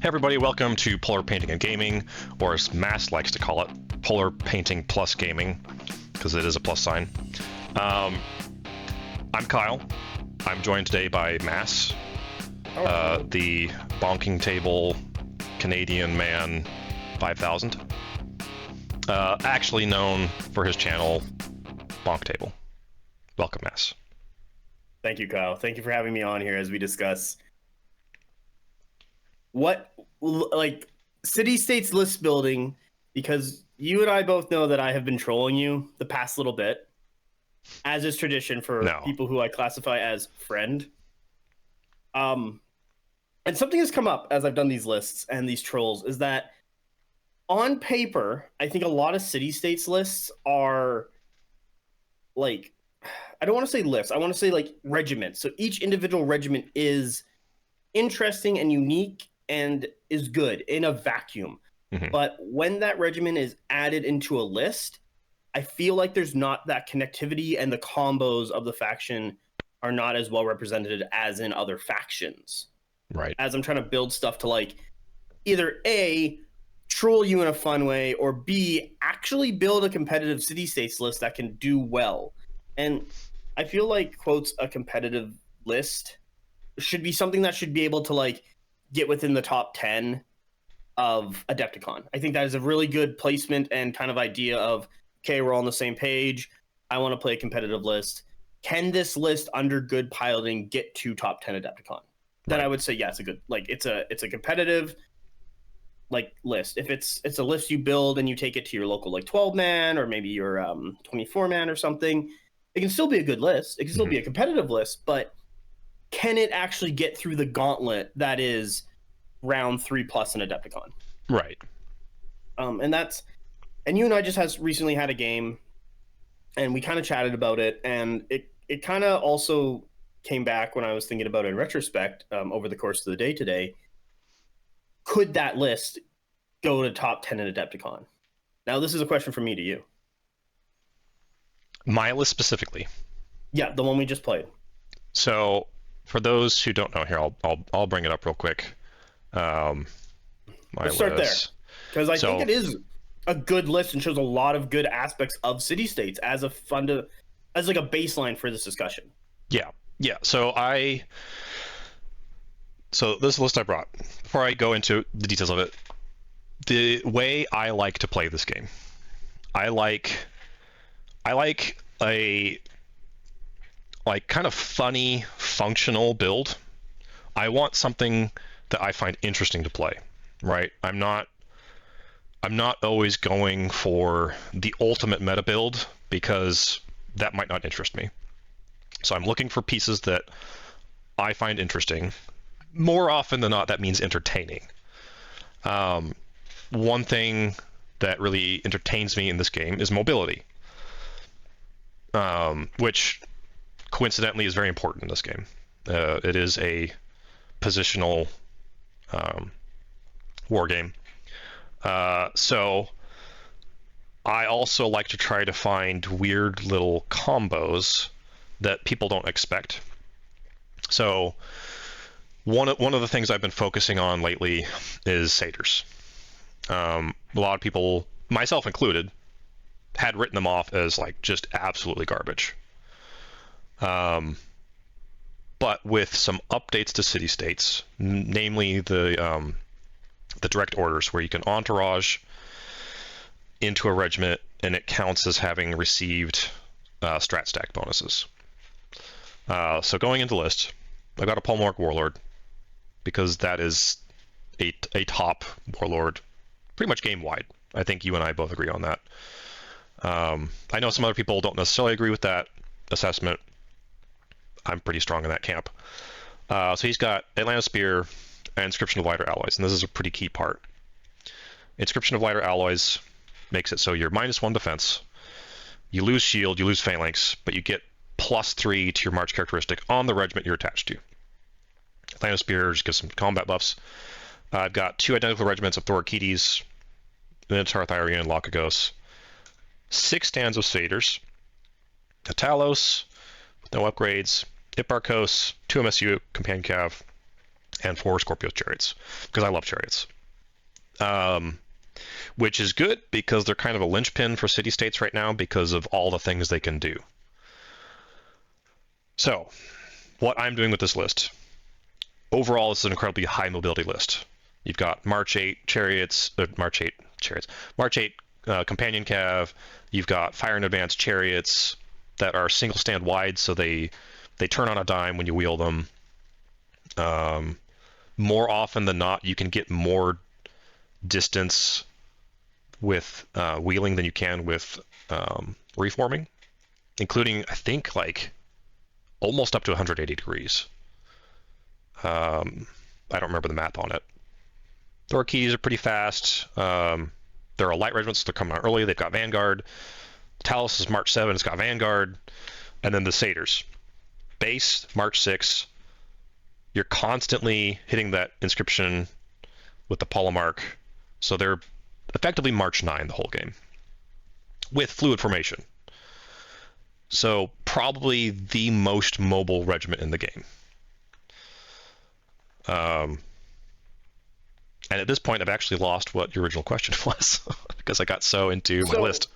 Everybody, welcome to Polar Painting and Gaming, or as Mass likes to call it, Polar Painting Plus Gaming, because it is a plus sign. I'm Kyle. I'm joined today by Mass, the Bonktable Canadian man 5000, actually known for his channel Bonktable. Welcome, Mass. Thank you, Kyle. Thank you for having me on here as we discuss what, like, city-states list building, because you and I both know that I have been trolling you the past little bit, as is tradition for people who I classify as friend. And something has come up as I've done these lists and these trolls, is that on paper, I think a lot of city-states lists are, like, I don't want to say lists, I want to say, like, regiments. So each individual regiment is interesting and unique and is good in a vacuum. Mm-hmm. But when that regiment is added into a list, I feel like there's not that connectivity, and the combos of the faction are not as well represented as in other factions. Right. As I'm trying to build stuff to, like, either A, troll you in a fun way, or B, actually build a competitive city-states list that can do well. And I feel like, quotes, a competitive list should be something that should be able to, like, get within the top 10 of Adepticon. I think that is a really good placement and kind of idea of, okay, we're all on the same page. I want to play a competitive list. Can this list, under good piloting, get to top 10 Adepticon? Then I would say, yeah, it's a good, like, it's a competitive, like, list. If it's a list you build and you take it to your local, like, 12-man or maybe your 24-man or something, it can still be a good list. It can still be a competitive list, but can it actually get through the gauntlet that is round 3+ in Adepticon? Right. And you and I just recently had a game, and we kind of chatted about it, and it kind of also came back when I was thinking about it in retrospect over the course of the day today. Could that list go to top 10 in Adepticon? Now, this is a question from me to you. My list specifically? Yeah, the one we just played. So, for those who don't know, here I'll bring it up real quick. Let's start there, because I think it is a good list and shows a lot of good aspects of city-states as like a baseline for this discussion. Yeah. So this list I brought. Before I go into the details of it, the way I like to play this game, I like a kind of funny, functional build. I want something that I find interesting to play, right? I'm not always going for the ultimate meta build, because that might not interest me. So I'm looking for pieces that I find interesting. More often than not, that means entertaining. One thing that really entertains me in this game is mobility, which coincidentally is very important in this game. It is a positional war game. So I also like to try to find weird little combos that people don't expect. So one of the things I've been focusing on lately is satyrs. A lot of people, myself included, had written them off as, like, just absolutely garbage. But with some updates to city-states, namely the direct orders, where you can entourage into a regiment and it counts as having received strat stack bonuses. So going into the list, I got a Polmork Warlord, because that is a top warlord pretty much game-wide. I think you and I both agree on that. I know some other people don't necessarily agree with that assessment. I'm pretty strong in that camp. So he's got Atlanta Spear and Inscription of Lighter Alloys, and this is a pretty key part. Inscription of Lighter Alloys makes it so you're -1 defense, you lose shield, you lose phalanx, but you get +3 to your march characteristic on the regiment you're attached to. Atlanta Spear just gives some combat buffs. I've got 2 identical regiments of Thorakites, Minotaur Thyrian, and Lokagos, 6 stands of Satyrs, a Talos with no upgrades, Hipparchos, 2 MSU, Companion Cav, and 4 Scorpio chariots because I love chariots. Which is good because they're kind of a linchpin for city-states right now because of all the things they can do. So, what I'm doing with this list. Overall, it's an incredibly high mobility list. You've got March 8 chariots, March 8 companion cav. You've got fire in advance chariots that are single stand wide, so they turn on a dime when you wheel them. More often than not, you can get more distance with wheeling than you can with reforming, including, I think, like almost up to 180 degrees. I don't remember the math on it. Thor keys are pretty fast. They're a light regiment, so they're coming out early. They've got Vanguard. Talos is March 7. It's got Vanguard. And then the Satyrs. Base, March 6. You're constantly hitting that inscription with the polemark. So they're effectively March 9 the whole game. With fluid formation. So probably the most mobile regiment in the game. And at this point, I've actually lost what your original question was because I got so into my list.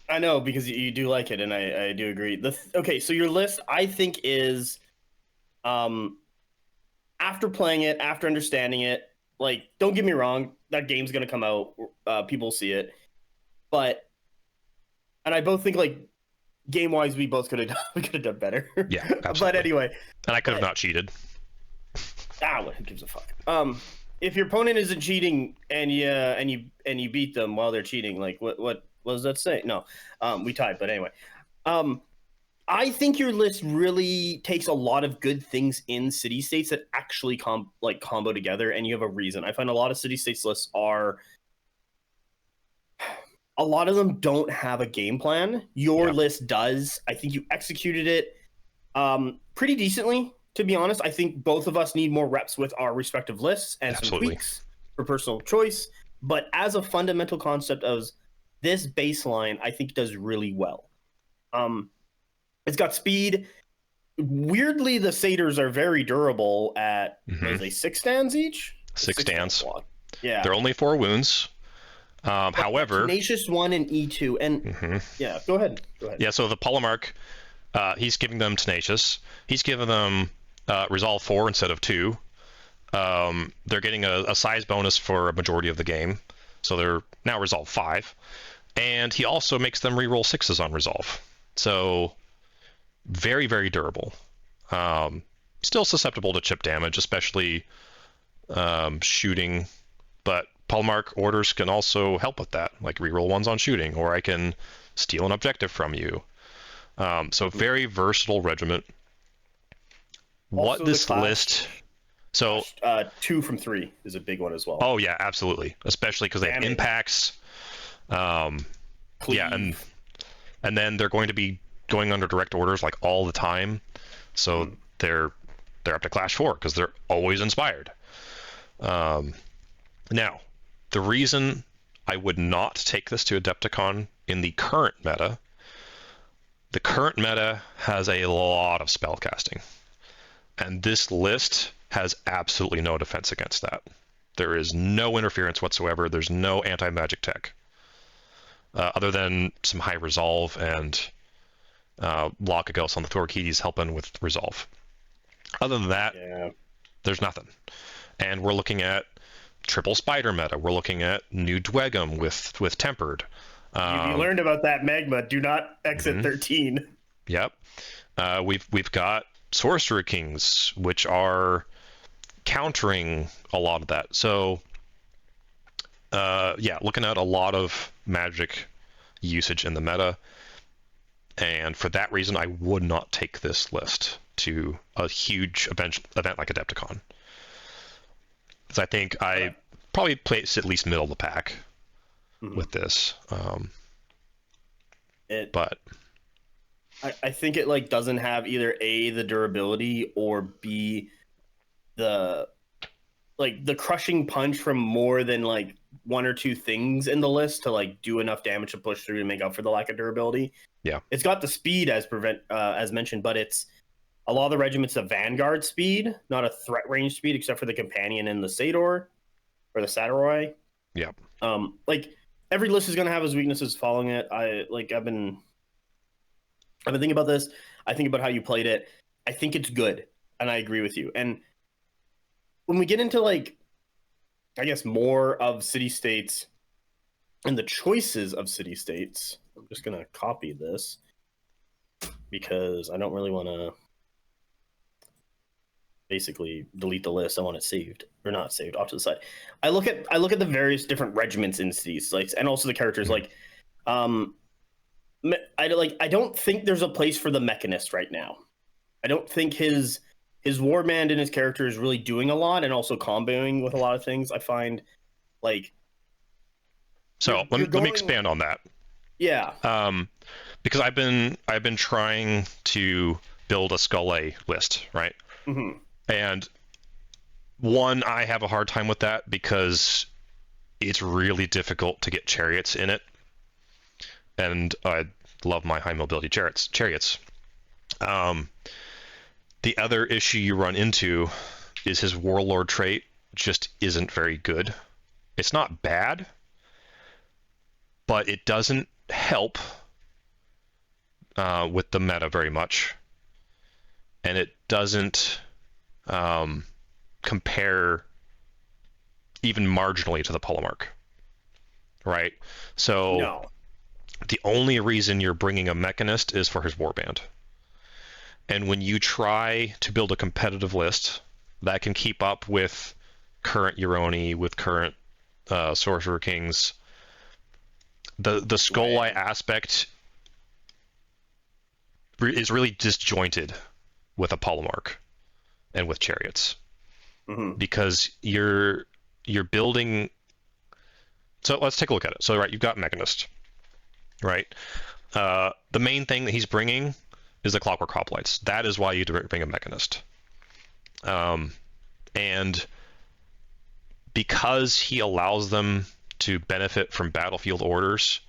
I know, because you do like it, and I do agree. Okay, so your list, I think, is after playing it, after understanding it, like, don't get me wrong, that game's going to come out. People see it. But, and I both think, like, game-wise, we both could have done better. Yeah, absolutely. But anyway. And I could have not cheated. Well, who gives a fuck? If your opponent isn't cheating and you beat them while they're cheating, like what does that say? No, we tied. But anyway, I think your list really takes a lot of good things in city states that actually combo together, and you have a reason. I find a lot of city states lists a lot of them don't have a game plan. Your list does. I think you executed it pretty decently. To be honest, I think both of us need more reps with our respective lists and some tweaks for personal choice. But as a fundamental concept of this baseline, I think does really well. It's got speed. Weirdly, the satyrs are very durable at what is 6 stands each? 6 stands. Yeah. They're only 4 wounds. However, Tenacious 1 and E2. And yeah, go ahead. Yeah, so the polemark, he's giving them Tenacious. He's giving them Resolve 4 instead of 2. They're getting a size bonus for a majority of the game, so they're now Resolve 5. And he also makes them reroll 6s on Resolve. So very, very durable. Still susceptible to chip damage, especially shooting, but polemark orders can also help with that, like reroll 1s on shooting, or I can steal an objective from you. So very versatile regiment. Also, what this list... So 2 from 3 is a big one as well. Oh yeah, absolutely, especially because they have impacts. Yeah, and then they're going to be going under direct orders like all the time, so they're up to Clash 4 because they're always inspired. Now, the reason I would not take this to Adepticon in the current meta has a lot of spellcasting, and this list has absolutely no defense against that. There is no interference whatsoever. There's no anti-magic tech, other than some high resolve and Lockagos on the Thorkides helping with resolve. Other than that, there's nothing. And we're looking at triple spider meta. We're looking at new Dwegum with tempered. You learned about that magma. Do not exit 13. Yep. We've got Sorcerer Kings, which are countering a lot of that. So yeah, looking at a lot of magic usage in the meta, and for that reason I would not take this list to a huge event like Adepticon, because I think I probably place at least middle of the pack with this. But I think it like doesn't have either A, the durability, or B, the crushing punch from more than like 1 or 2 things in the list to like do enough damage to push through and make up for the lack of durability. Yeah, it's got the speed as mentioned, but a lot of the regiments have vanguard speed, not a threat range speed, except for the companion and the Sador or the Saturoi. Yeah. Like every list is going to have his weaknesses following it. I've been thinking about this. I think about how you played it. I think it's good, and I agree with you. And when we get into like, I guess more of city states and the choices of city states, I'm just gonna copy this because I don't really want to basically delete the list. I want it saved or not saved off to the side. I look at the various different regiments in city states and also the characters. Like, I don't think there's a place for the Mechanist right now. I don't think his warband and his character is really doing a lot, and also comboing with a lot of things. I find like. So let me expand on that. Yeah. Because I've been trying to build a Skull A list, right? Mm-hmm. And one, I have a hard time with that because it's really difficult to get chariots in it. And I love my high mobility chariots. The other issue you run into is his warlord trait just isn't very good. It's not bad, but it doesn't help with the meta very much. And it doesn't compare even marginally to the Polemarch, right? So No. The only reason you're bringing a Mechanist is for his warband. And when you try to build a competitive list that can keep up with current Euroni, with current Sorcerer Kings, the Skull Eye aspect is really disjointed with a Polemarch and with chariots. Mm-hmm. Because you're building. So let's take a look at it. So right, you've got Mechanist, right? The main thing that he's bringing is the Clockwork Hoplites. That is why you bring a Mechanist. And because he allows them to benefit from battlefield orders,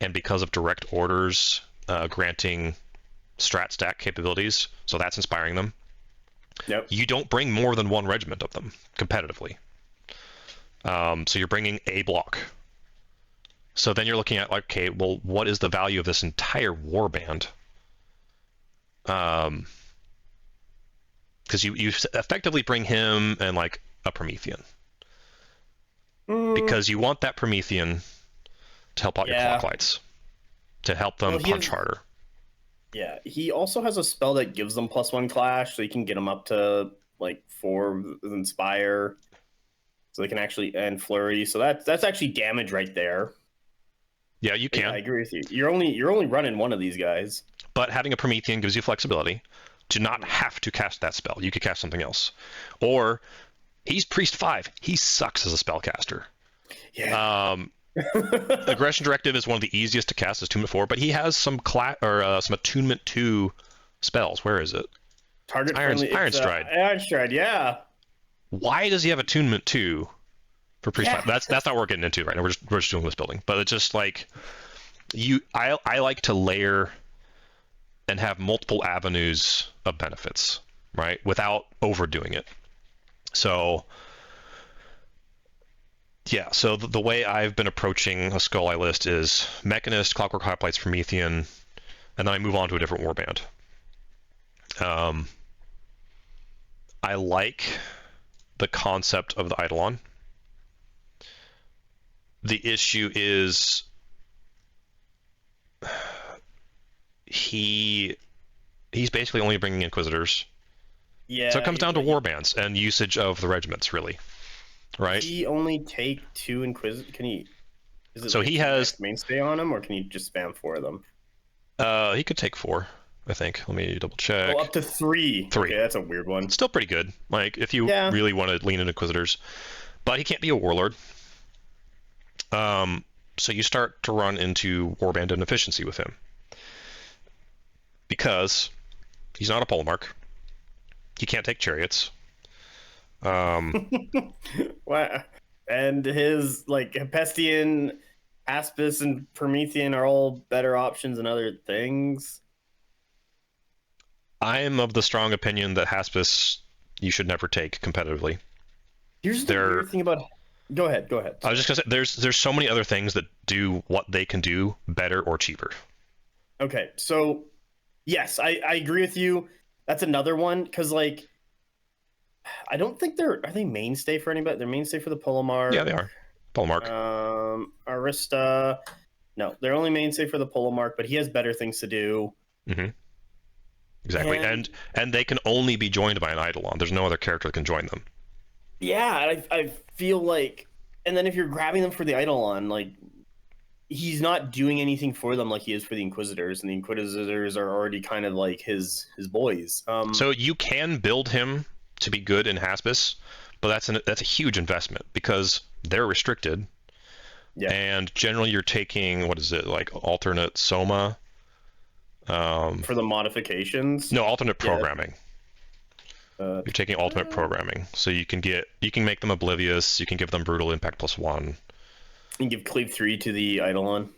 and because of direct orders granting strat stack capabilities, so that's inspiring them. Yep. You don't bring more than one regiment of them competitively. So you're bringing a block. So then you're looking at, like, okay, well, what is the value of this entire warband? Because you effectively bring him and like a Promethean. Because you want that Promethean to help out your Clocklights, to help them punch harder. Yeah, he also has a spell that gives them +1 clash, so you can get them up to like 4 with Inspire, so they can actually end Flurry. So that's actually damage right there. Yeah, you can. Yeah, I agree with you. You're only running one of these guys. But having a Promethean gives you flexibility to not have to cast that spell. You could cast something else, or he's Priest 5. He sucks as a spellcaster. Yeah. Aggression Directive is one of the easiest to cast as Attunement 4, but he has some some Attunement 2 spells. Where is it? Target Iron Stride. Iron Stride, yeah. Why does he have Attunement 2 for Priest 5? That's not what we're getting into right now. We're just doing this building. But it's just like I like to layer and have multiple avenues of benefits, right? Without overdoing it. So yeah, so the way I've been approaching a Skull Eye list is Mechanist, Clockwork Hoplites, Promethean, and then I move on to a different warband. I like the concept of the Eidolon. The issue is he's basically only bringing Inquisitors. Yeah. So it comes down to warbands and usage of the regiments, really. Right? He only take 2 Inquisitors. Can he? So he has mainstay on him, or can he just spam 4 of them? He could take 4, I think. Let me double check. Oh, up to 3. 3. Okay, that's a weird one. Still pretty good. Like if you really want to lean into Inquisitors, but he can't be a warlord. So you start to run into warband inefficiency with him because he's not a Polemarch. He can't take chariots. What? And his like Hephaestion, Aspis, and Promethean are all better options than other things. I am of the strong opinion that Haspis you should never take competitively. Here's the There, weird thing about. Go ahead. Go ahead. I was Sorry. just gonna say there's so many other things that do what they can do better or cheaper. Okay, so yes, I agree with you. That's another one because like I don't think are they mainstay for anybody. They're mainstay for the Yeah, Polomark. they are. Polemark. Arista. No, they're only mainstay for the Polomark, but he has better things to do. Hmm. Exactly, And and they can only be joined by an Eidolon. There's no other character that can join them. yeah, I feel like, and then if you're grabbing them for the Eidolon, like he's not doing anything for them like he is for the Inquisitors, and the Inquisitors are already kind of like his boys. So you can build him to be good in Haspis, but that's a huge investment because they're restricted, Yeah, and generally you're taking what is it like alternate Soma? for the modifications. No, alternate Yeah. programming. Uh, You're taking alternate programming, so you can make them oblivious. You can give them brutal impact +1. and give cleave 3 to the Eidolon.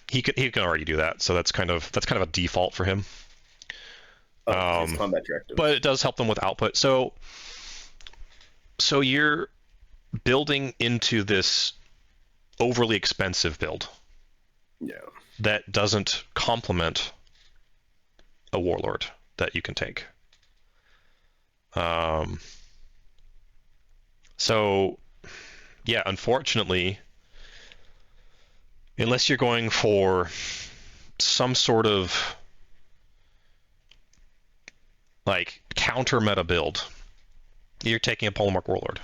He can already do that, so that's kind of a default for him. Oh, 'cause it's combat directive. But it does help them with output. So you're building into this overly expensive build Yeah. that doesn't complement a warlord that you can take. So yeah, unfortunately, unless you're going for some sort of like counter meta build, you're taking a Polemark Warlord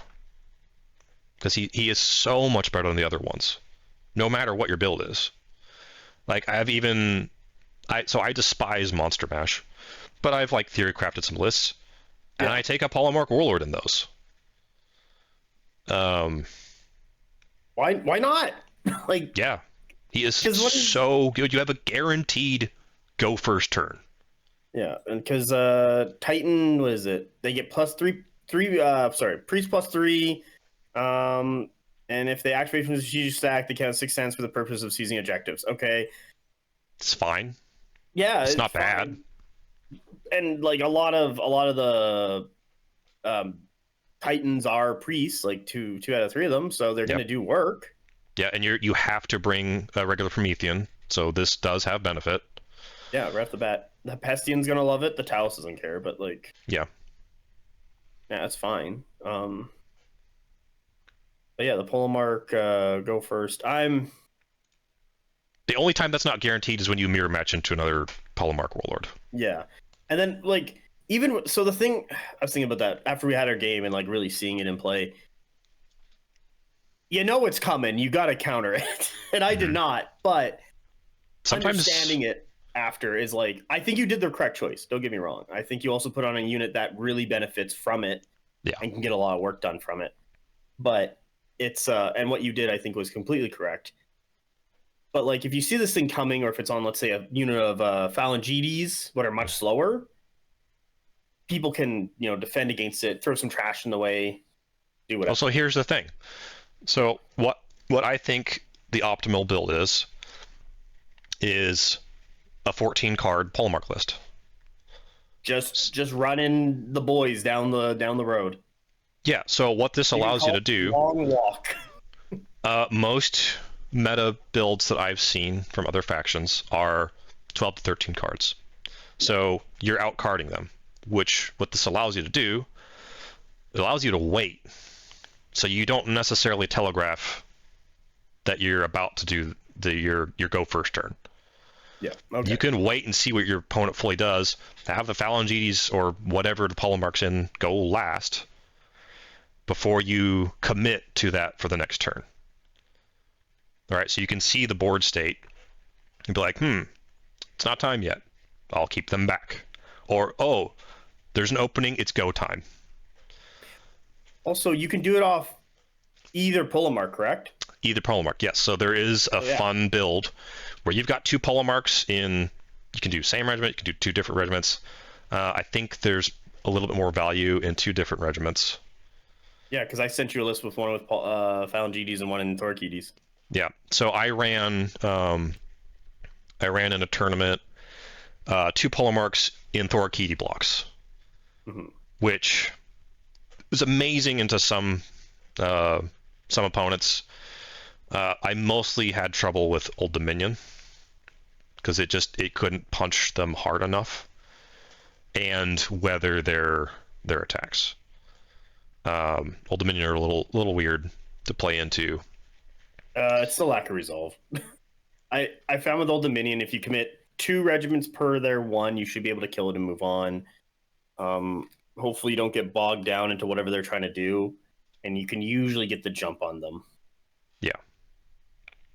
because he is so much better than the other ones, no matter what your build is. Like I despise Monster Mash, but I've like theory crafted some lists, and Yeah. I take a Polemark Warlord in those. Why not? Like, Yeah, he is 'cause what is- so good. You have a guaranteed go first turn. yeah, and because Titan, what is it? They get +3, priest +3. And if they activate from the strategic stack, they count 6 cents for the purpose of seizing objectives. Okay. It's fine. Yeah, It's not fine. bad. And like a lot of the Titans are priests, like two out of 3 of them, so they're Yep. gonna do work. Yeah, and you have to bring a regular Promethean, so this does have benefit. Yeah, right off the bat. The Pestian's gonna love it. The Talos doesn't care, but like, Yeah. yeah, that's fine. But yeah, the Polomark go first. The only time that's not guaranteed is when you mirror match into another Polemark Warlord. Yeah, and then like even so, the thing I was thinking about that after we had our game and like really seeing it in play. You know it's coming. You got to counter it, and I did not. But Sometimes understanding it after is like I think you did the correct choice. Don't get me wrong. I think you also put on a unit that really benefits from it, Yeah. and can get a lot of work done from it. But it's and what you did I think was completely correct. But like if you see this thing coming, or if it's on, let's say, a unit of Phalangides, what are much slower, people can defend against it, throw some trash in the way, do whatever. Also, here's the thing. So what I think the optimal build is a 14 card Polemark list. Just running the boys down the road. Yeah, so what this allows you to do, long walk. most meta builds that I've seen from other factions are 12 to 13 cards. So you're out carding them, which what this allows you to do, it allows you to wait. So you don't necessarily telegraph that you're about to do your go first turn. Yeah. Okay. You can wait and see what your opponent fully does, have the Phalangides or whatever the Polemark's in go last before you commit to that for the next turn. All right, so you can see the board state and be like, it's not time yet. I'll keep them back. Or, oh, there's an opening, it's go time. Also, you can do it off either Polomark, correct? Either Polemark, yes. So there is a fun build where you've got 2 Polemarks in, you can do same regiment, you can do 2 different regiments. I think there's a little bit more value in 2 different regiments. Yeah, because I sent you a list with one with Phalangides and one in Thorkides. Yeah, so I ran in a tournament 2 polar marks in Thorokidi blocks, Mhm. which is amazing into some opponents. I mostly had trouble with Old Dominion because it couldn't punch them hard enough and weather their attacks. Old Dominion are a little weird to play into. It's the lack of resolve. I found with Old Dominion, if you commit 2 regiments per their 1, you should be able to kill it and move on. Hopefully, you don't get bogged down into whatever they're trying to do, and you can usually get the jump on them. Yeah,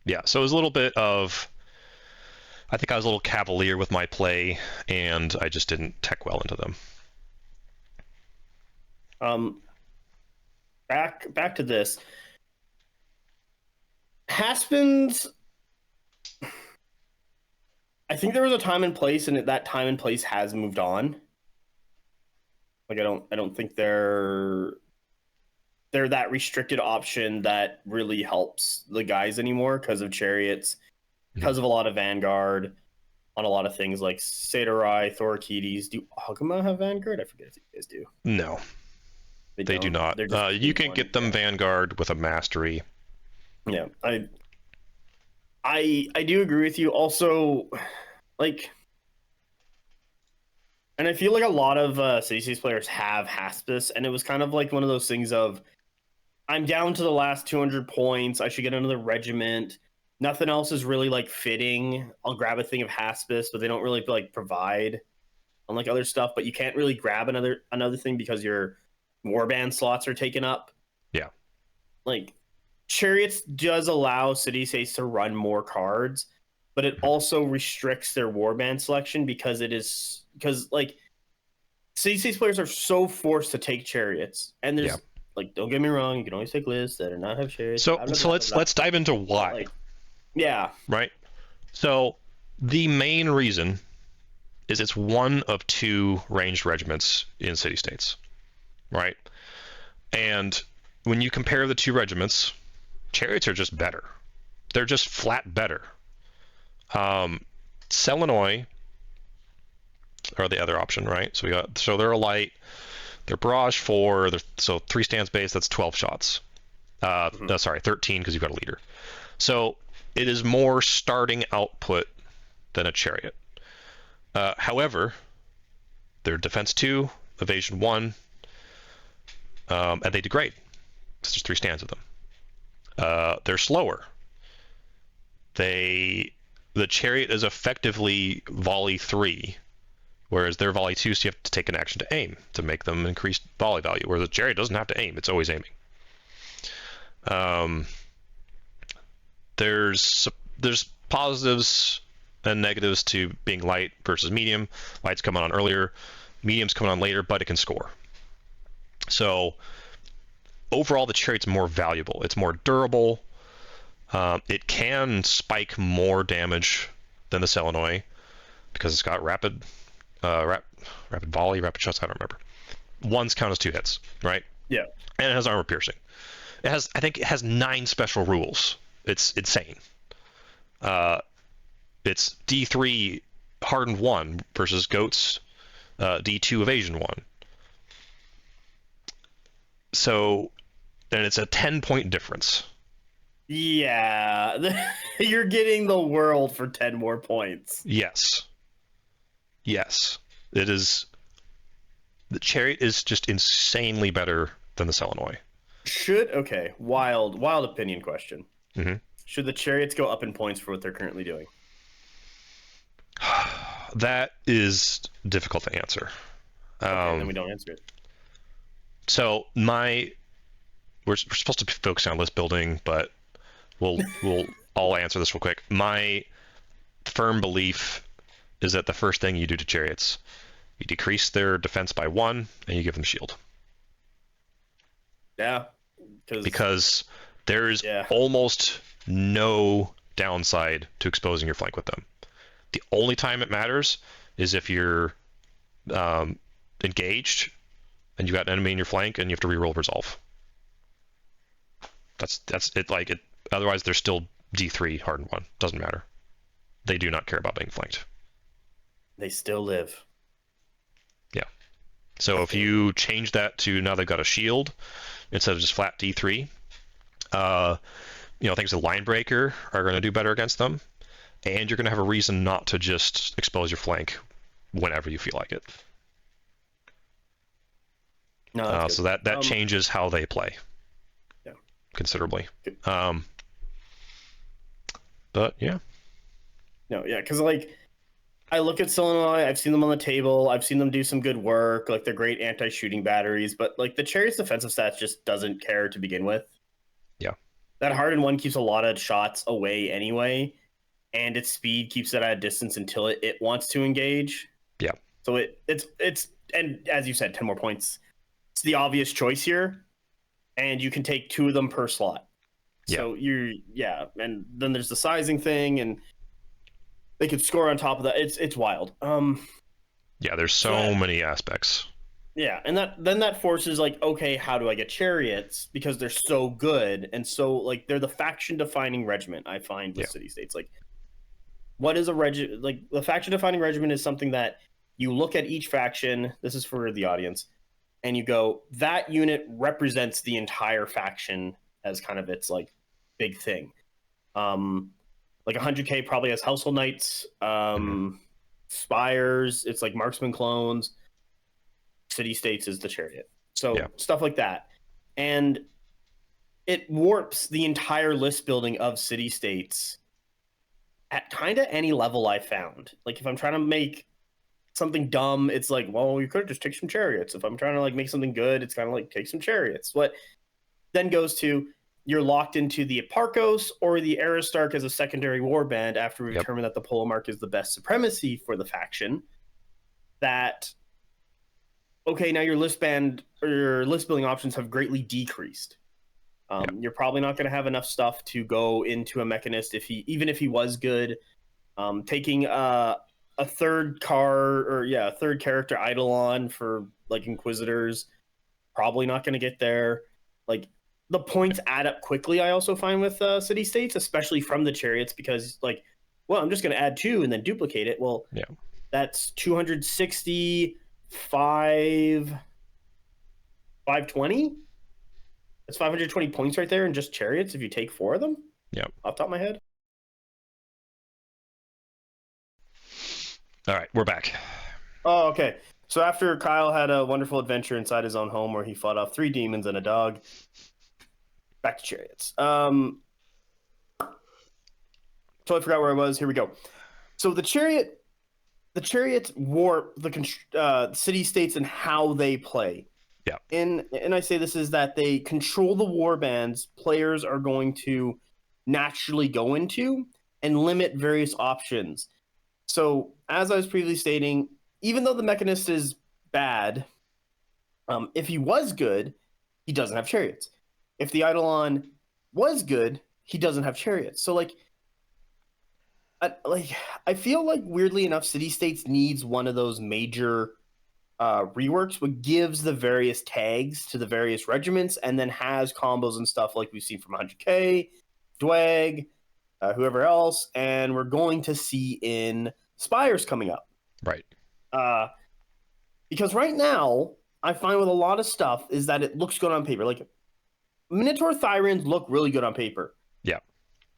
yeah. So it was a little bit of. I think I was a little cavalier with my play, and I just didn't tech well into them. Um, back to this. Haspens, I think there was a time and place, and that time and place has moved on. Like I don't think they're that restricted option that really helps the guys anymore because of chariots, because of a lot of Vanguard, on a lot of things like Samurai, Thorokidis. Do Haguma have Vanguard? I forget if you guys do. No, they do not. You can get them Vanguard with a mastery. Yeah, I do agree with you. Also, like, and I feel like a lot of City States players have Haspis, and it was kind of like one of those things of, I'm down to the last 200 points. I should get another regiment. Nothing else is really like fitting. I'll grab a thing of Haspis, but they don't really like provide, unlike other stuff. But you can't really grab another thing because your warband slots are taken up. Yeah, like Chariots does allow City States to run more cards, but it also restricts their warband selection because like City States players are so forced to take Chariots, and there's like, don't get me wrong, you can always take lists that do not have Chariots. So let's dive into why. Like, yeah. Right. So the main reason is it's one of 2 ranged regiments in City States, right? And when you compare the 2 regiments, Chariots are just better. They're just flat better. Selenoy are the other option, right? So they're a light. They're barrage 4. So 3 stance base. That's 12 shots. No, sorry, 13 because you've got a leader. So it is more starting output than a chariot. However, they're defense 2, evasion 1, and they degrade. There's 3 stands of them. They're slower. The chariot is effectively volley 3, whereas their volley 2, so you have to take an action to aim to make them increase volley value. Whereas the chariot doesn't have to aim; it's always aiming. There's positives and negatives to being light versus medium. Light's coming on earlier, medium's coming on later, but it can score. So overall, the chariot's more valuable. It's more durable. It can spike more damage than the Selenoy because it's got rapid volley, rapid shots. I don't remember. One's count as 2 hits, right? Yeah. And it has armor piercing. I think it has 9 special rules. It's insane. It's D3 hardened 1 versus Goat's D2 evasion 1. So, and it's a 10-point difference. Yeah. You're getting the world for 10 more points. Yes. It is. The chariot is just insanely better than the Selenoy. Wild opinion question. Mm-hmm. Should the chariots go up in points for what they're currently doing? That is difficult to answer. Okay, then we don't answer it. So we're supposed to be focusing on list building, but we'll all answer this real quick. My firm belief is that the first thing you do to chariots, you decrease their defense by 1, and you give them shield. Yeah. Because there's almost no downside to exposing your flank with them. The only time it matters is if you're engaged and you got an enemy in your flank and you have to reroll resolve. That's it. Like it. Otherwise, they're still D3 hardened 1. Doesn't matter. They do not care about being flanked. they still live. Yeah. So if you change that to now they've got a shield instead of just flat D3, things like line breaker are going to do better against them, and you're going to have a reason not to just expose your flank whenever you feel like it. No, that's so good. that changes how they play. Yeah. Considerably. But yeah. No, yeah, because like I look at Illinois, I've seen them on the table, I've seen them do some good work, like they're great anti-shooting batteries, but like the Chariot's defensive stats just doesn't care to begin with. Yeah. That hardened one keeps a lot of shots away anyway, and its speed keeps it at a distance until it wants to engage. Yeah. So it's and as you said, 10 more points. It's the obvious choice here, and you can take 2 of them per slot. So and then there's the sizing thing, and they could score on top of that. It's wild. Yeah, there's so many aspects. Yeah, and that forces like, okay, how do I get chariots? Because they're so good, and so like they're the faction defining regiment, I find, with city states. Like, what is a regiment? Like, the faction defining regiment is something that you look at each faction. This is for the audience, and you go, that unit represents the entire faction as kind of its like big thing. Like 100K probably has household knights, spires. It's like marksman clones. City states is the chariot. So stuff like that, and it warps the entire list building of city states at kind of any level I found. Like if I'm trying to make something dumb, it's like, well, you could just take some chariots. If I'm trying to like make something good, it's kind of like take some chariots. What then goes to you're locked into the Eparchos or the Aristarch as a secondary warband after we determine that the Polemarch is the best supremacy for the faction. That, okay, now your list band or your list building options have greatly decreased. You're probably not going to have enough stuff to go into a mechanist even if he was good. Taking a third character Eidolon for like Inquisitors, probably not going to get there. Like the points add up quickly. I also find with city states, especially from the chariots, because like, well, I'm just going to add 2 and then duplicate it. Well, that's 260, 520. That's 520 points right there in just chariots if you take 4 of them. Yeah. Off the top of my head. All right, we're back. Oh, okay. So after Kyle had a wonderful adventure inside his own home where he fought off 3 demons and a dog, back to chariots. Totally forgot where I was. Here we go. So the chariots warp the city states and how they play. Yeah. And I say this is that they control the war bands players are going to naturally go into and limit various options. So as I was previously stating, even though the mechanist is bad, if he was good, he doesn't have chariots. If the Eidolon was good, he doesn't have chariots. So I feel like weirdly enough, City States needs one of those major reworks, what gives the various tags to the various regiments, and then has combos and stuff like we've seen from 100K, Dwag, whoever else, and we're going to see in Spires coming up. Right. Because right now, I find with a lot of stuff is that it looks good on paper. Like, Minotaur Thyrans look really good on paper. Yeah.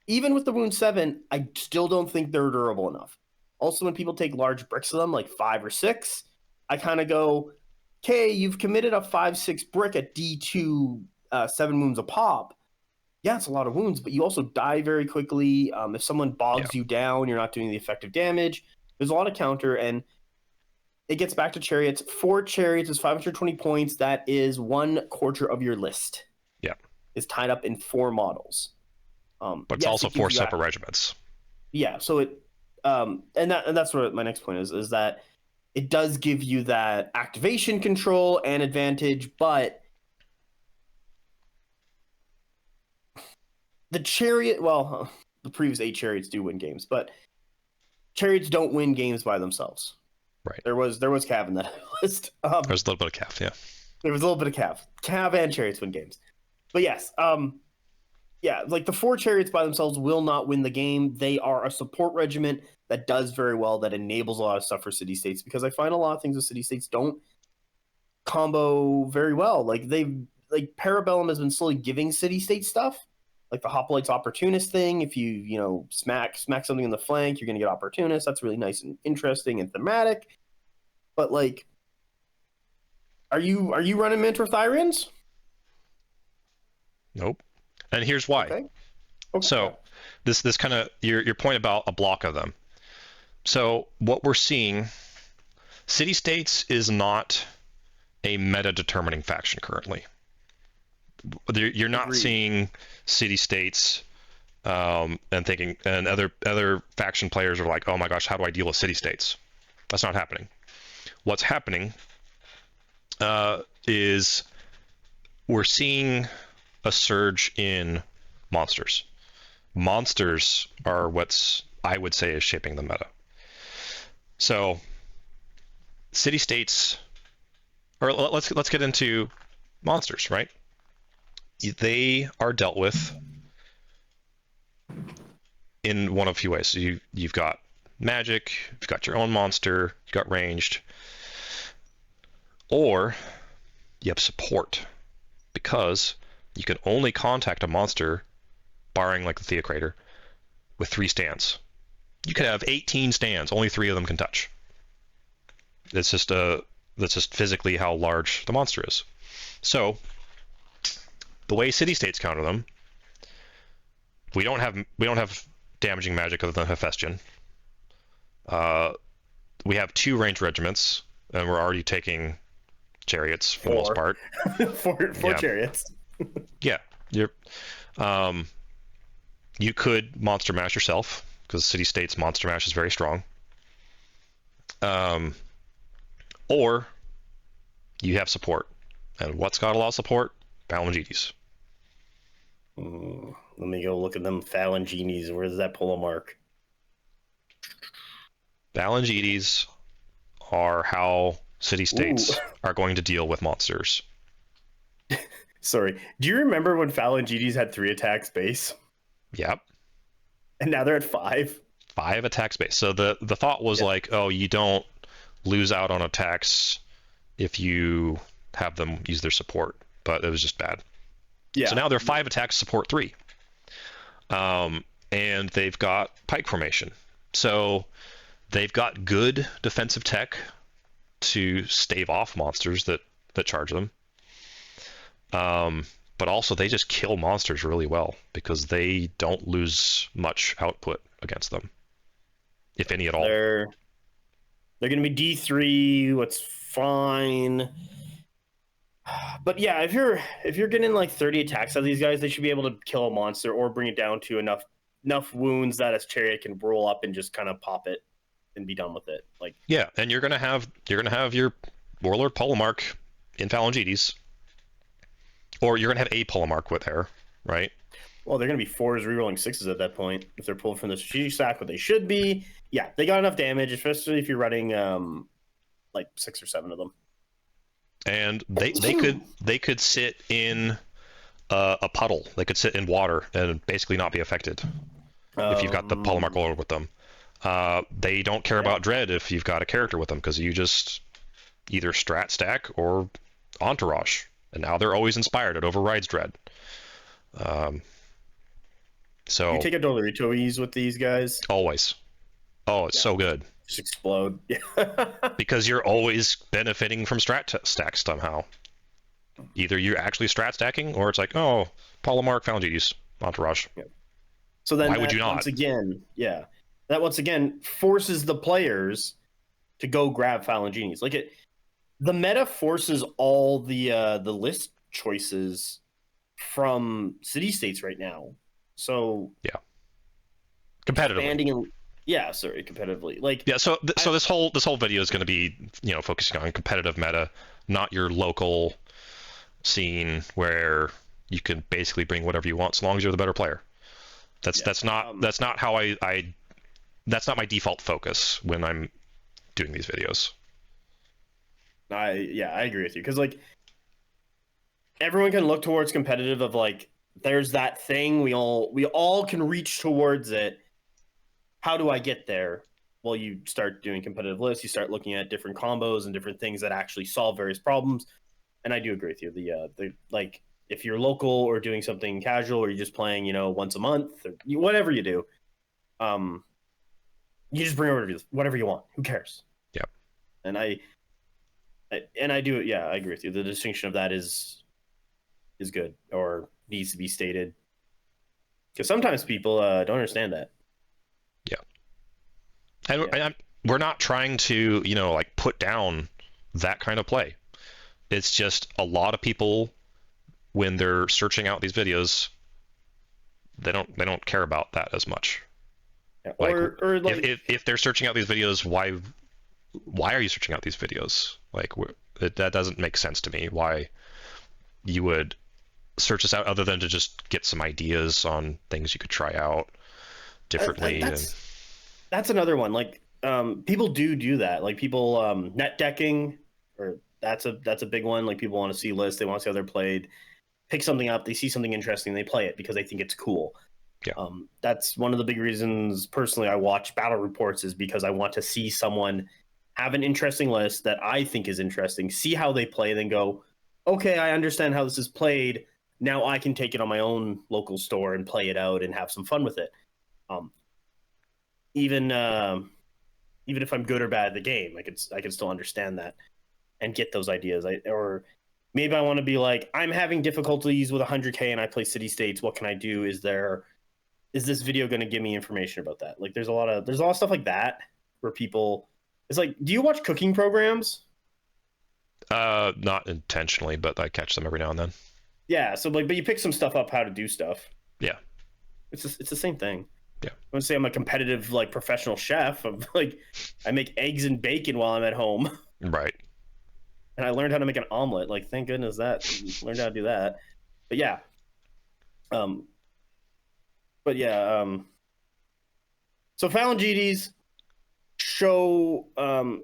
Even with the Wound 7, I still don't think they're durable enough. Also, when people take large bricks of them, like 5 or 6, I kind of go, okay, you've committed a 5-6 brick at D2, 7 wounds a pop. Yeah, it's a lot of wounds, but you also die very quickly. If someone bogs you down, you're not doing the effective damage. There's a lot of counter, and it gets back to chariots. 4 chariots is 520 points. That is 1/4 of your list. Yeah. Is tied up in 4 models. But it's also 4 separate regiments. Yeah, so it and that's what my next point is that it does give you that activation control and advantage, but the chariot, well, the previous 8 chariots do win games, but chariots don't win games by themselves. Right. There was Cav in that list. There's a little bit of Cav, yeah. There was a little bit of Cav. Cav and chariots win games. But yes, yeah, like the 4 chariots by themselves will not win the game. They are a support regiment that does very well, that enables a lot of stuff for city states, because I find a lot of things with city states don't combo very well. Like Parabellum has been slowly giving city state stuff, like the hoplites opportunist thing. If you smack something in the flank, you're gonna get opportunist. That's really nice and interesting and thematic. But like, are you running Mentor Thyrians? Nope. And here's why. Okay. Okay. So this kind of your point about a block of them. So what we're seeing, city states is not a meta determining faction currently. You're not Agreed. seeing city states and thinking, and other faction players are like, oh my gosh, how do I deal with city states? That's not happening. What's happening is we're seeing a surge in monsters. Monsters are what's I would say is shaping the meta. So city states, or let's get into monsters, right? They are dealt with in one of a few ways. So you've got magic, you've got your own monster, you've got ranged, or you have support, because you can only contact a monster, barring like the Theocrator, with 3 stands. You could have 18 stands, only 3 of them can touch. That's just physically how large the monster is. So the way city states counter them, we don't have damaging magic other than Hephaestion. We have 2 ranged regiments, and we're already taking chariots for the most part. four chariots. Yeah, you could monster mash yourself, because city states monster mash is very strong. Or you have support, and what's got a lot of support? Phalangites. Let me go look at them Phalangites. Where does that pull a mark? Phalangites are how city states Ooh. are going to deal with monsters. Sorry. Do you remember when Phalangites had 3 attacks base? Yep. And now they're at 5? 5 attacks base. So the thought was like, oh, you don't lose out on attacks if you have them use their support, but it was just bad. Yeah. So now they're 5 attacks, support 3. And they've got pike formation. So they've got good defensive tech to stave off monsters that charge them. But also they just kill monsters really well, because they don't lose much output against them, if any at all. They're going to be D3, what's fine. But yeah, if you're getting like 30 attacks out of these guys, they should be able to kill a monster or bring it down to enough wounds that a chariot can roll up and just kind of pop it and be done with it. Like, yeah, and you're gonna have your Warlord Polemarch in Phalangites, or you're gonna have a Polemarch with there, right? well, they're going to be 4s rerolling 6s at that point if they're pulled from the strategic stack, what they should be. Yeah, they got enough damage, especially if you're running like 6 or 7 of them. And they could sit in a puddle. They could sit in water and basically not be affected if you've got the Polemarch Warlord with them. They don't care about Dread if you've got a character with them, because you just either strat stack or entourage, and now they're always inspired. It overrides Dread. So you take a Dolorito ease with these guys. Always. Oh, it's so good. Just explode. Because you're always benefiting from strat stacks somehow. Either you're actually strat stacking, or it's like, oh, Polemarch, Phalangites, entourage. Yeah. So then why would you not? That once again forces the players to go grab Phalangites. The meta forces all the list choices from city states right now. So yeah, competitively. Competitively. So this whole video is going to be focusing on competitive meta, not your local scene where you can basically bring whatever you want as long as you're the better player. That's not my default focus when I'm doing these videos. I agree with you, because everyone can look towards competitive of there's that thing we all can reach towards it. How do I get there? Well, you start doing competitive lists. You start looking at different combos and different things that actually solve various problems. And I do agree with you. The like if you're local or doing something casual, or you're just playing, once a month, or whatever you do, um, you just bring whatever you want. Who cares? Yeah. And I do. Yeah, I agree with you. The distinction of that is good, or needs to be stated, because sometimes people don't understand that. Yeah. And, Yeah. we're not trying to, like put down that kind of play. It's just a lot of people, when they're searching out these videos, they don't care about that as much. Yeah. Like, Or like if they're searching out these videos, why are you searching out these videos? Like, that doesn't make sense to me. Why you would search this out other than to just get some ideas on things you could try out differently. that's another one. Like people do that. Like people net decking, or that's a big one. Like people want to see lists, they want to see how they're played, pick something up, they see something interesting, they play it because they think it's cool. Yeah. That's one of the big reasons personally I watch battle reports, is because I want to see someone have an interesting list that I think is interesting, see how they play, then go, okay, I understand how this is played. Now I can take it on my own local store and play it out and have some fun with it. Um, even even if I'm good or bad at the game, I can still understand that and get those ideas. Or maybe I want to be like, I'm having difficulties with 100K and I play city states. What can I do? Is this video going to give me information about that? Like there's a lot of stuff like that where people, it's like, do you watch cooking programs? Not intentionally, but I catch them every now and then. Yeah, so like, but you pick some stuff up how to do stuff. Yeah. It's the same thing. Yeah. I wouldn't say I'm a competitive like professional chef. I'm like, I make eggs and bacon while I'm at home. Right. And I learned how to make an omelet. Like, thank goodness that learned how to do that. But yeah, so Fallon GDs show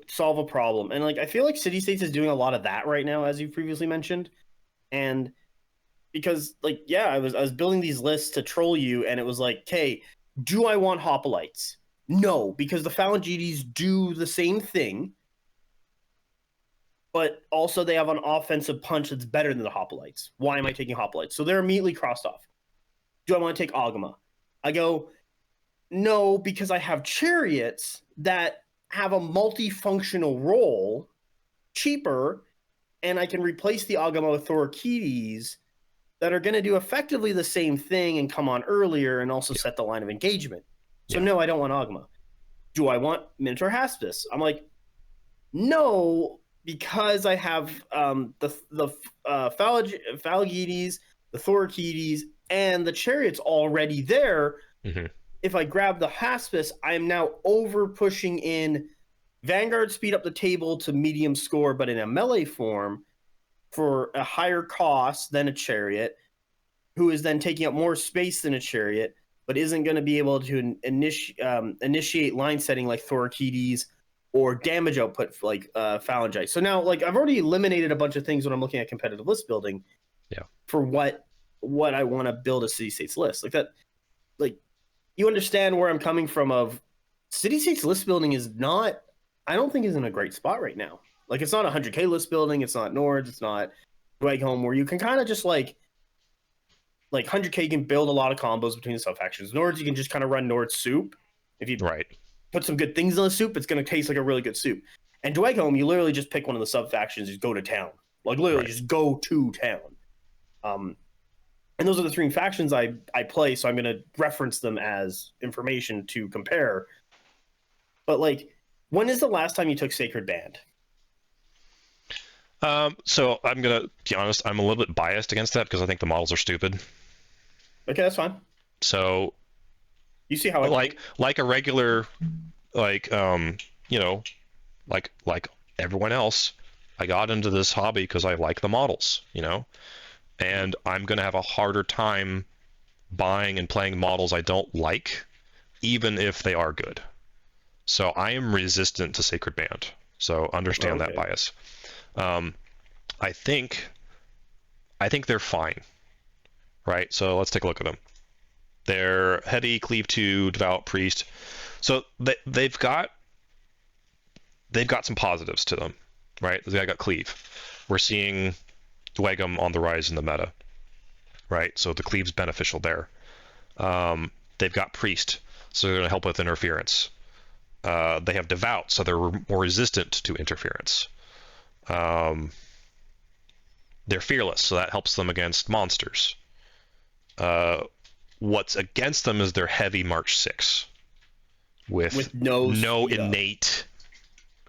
solve a problem, and like I feel like City States is doing a lot of that right now, as you previously mentioned, and because like I was building these lists to troll you, and it was like, okay, do I want hoplites? No, because the Fallon GDs do the same thing, but also they have an offensive punch that's better than the hoplites. Why am I taking hoplites? So they're immediately crossed off. Do I want to take Agama? I go, no, because I have chariots that have a multifunctional role, cheaper, and I can replace the Agama with Thorkides that are going to do effectively the same thing and come on earlier and also set the line of engagement. So no, I don't want Agama. Do I want Minotaur Haspis? I'm like, no, because I have the Phalgides, the Thorkides, and the chariots already there. Mm-hmm. If I grab the Haspis, I am now over pushing in Vanguard speed up the table to medium score, but in a melee form for a higher cost than a chariot, who is then taking up more space than a chariot, but isn't going to be able to initiate line setting like Thorkides or damage output like Phalangite. So now, like, I've already eliminated a bunch of things when I'm looking at competitive list building. Yeah. For what I want to build a city states list like that, like you understand where I'm coming from. Of city states list building is not, I don't think is in a great spot right now. Like it's not 100K list building. It's not Nords. It's not Dweghome, where you can kind of just like 100K, you can build a lot of combos between the sub factions. Nords, you can just kind of run Nord soup. If you put some good things in the soup, it's going to taste like a really good soup. And Dweghome, you literally just pick one of the sub factions, just go to town. Like literally just go to town. And those are the three factions I play, so I'm going to reference them as information to compare. But like, when is the last time you took Sacred Band? So I'm going to be honest, I'm a little bit biased against that because I think the models are stupid. Okay, that's fine. So you see how I like a regular, like like everyone else, I got into this hobby because I like the models, and I'm going to have a harder time buying and playing models I don't like, even if they are good. So I am resistant to Sacred Band. So understand that bias. I think they're fine. right? So let's take a look at them. They're heavy, cleave to, devout, priest. So they've got some positives to them, right? They got cleave. We're seeing Dwagum on the rise in the meta, right? So the cleave's beneficial there. They've got priest, so they're going to help with interference. They have devout, so they're more resistant to interference. They're fearless, so that helps them against monsters. What's against them is their heavy March 6 with no innate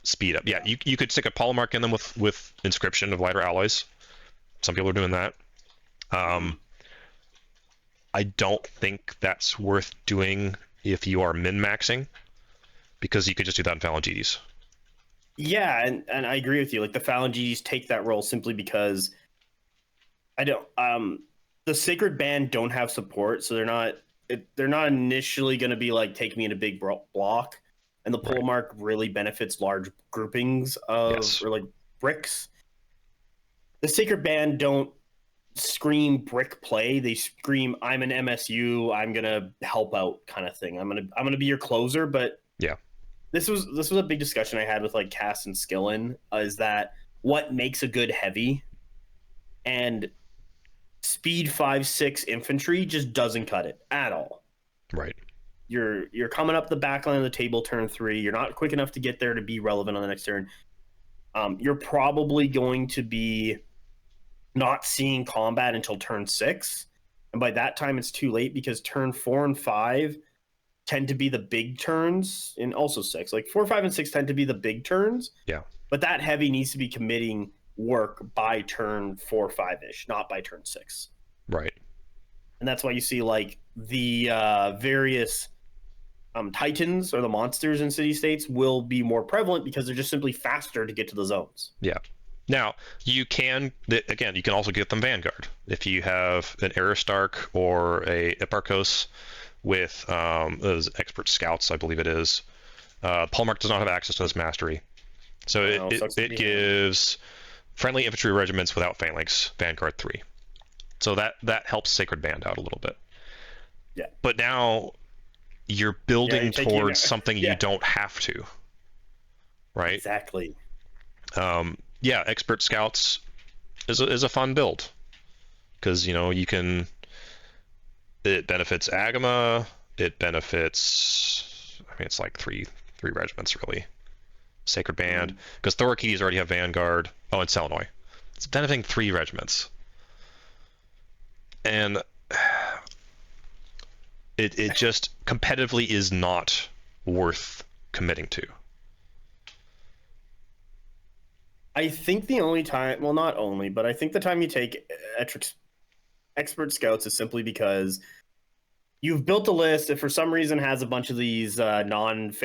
speed up. Yeah, you could stick a polemark in them with inscription of lighter alloys. Some people are doing that. I don't think that's worth doing if you are min-maxing, because you could just do that in Phalangites. Yeah, and I agree with you. Like the Phalangites take that role simply because I don't. The Sacred Band don't have support, so they're not initially going to be like take me in a big block. And the polemark really benefits large groupings of or like bricks. The Sacred Band don't scream brick play. They scream I'm an MSU. I'm gonna help out kind of thing. I'm gonna be your closer. But yeah, this was a big discussion I had with like Cass and Skillen. Is that what makes a good heavy? And speed 5-6 infantry just doesn't cut it at all. Right. You're coming up the back line of the table turn 3. You're not quick enough to get there to be relevant on the next turn. You're probably going to be not seeing combat until turn 6. And by that time, it's too late because turn 4 and 5 tend to be the big turns, and also 6. Like 4, 5, and 6 tend to be the big turns. Yeah. But that heavy needs to be committing work by turn 4, 5-ish, not by turn 6. Right. And that's why you see like the various titans or the monsters in city states will be more prevalent because they're just simply faster to get to the zones. Yeah. Now, you can also get them Vanguard. If you have an Aristarch or a Hipparchos with those expert scouts, I believe it is. Polemark does not have access to this mastery. So it gives friendly infantry regiments without phalanx Vanguard 3. So that helps Sacred Band out a little bit. Yeah. But now you're building towards something you don't have to. Right? Exactly. Yeah, expert scouts is a fun build because you can. It benefits Agama. It benefits. I mean, it's like three regiments really. Sacred Band because Thorkides already have Vanguard. Oh, and Selenoy. It's benefiting 3 regiments, and it just competitively is not worth committing to. I think the only time, well, not only, but I think the time you take expert scouts is simply because you've built a list that for some reason has a bunch of these phalanx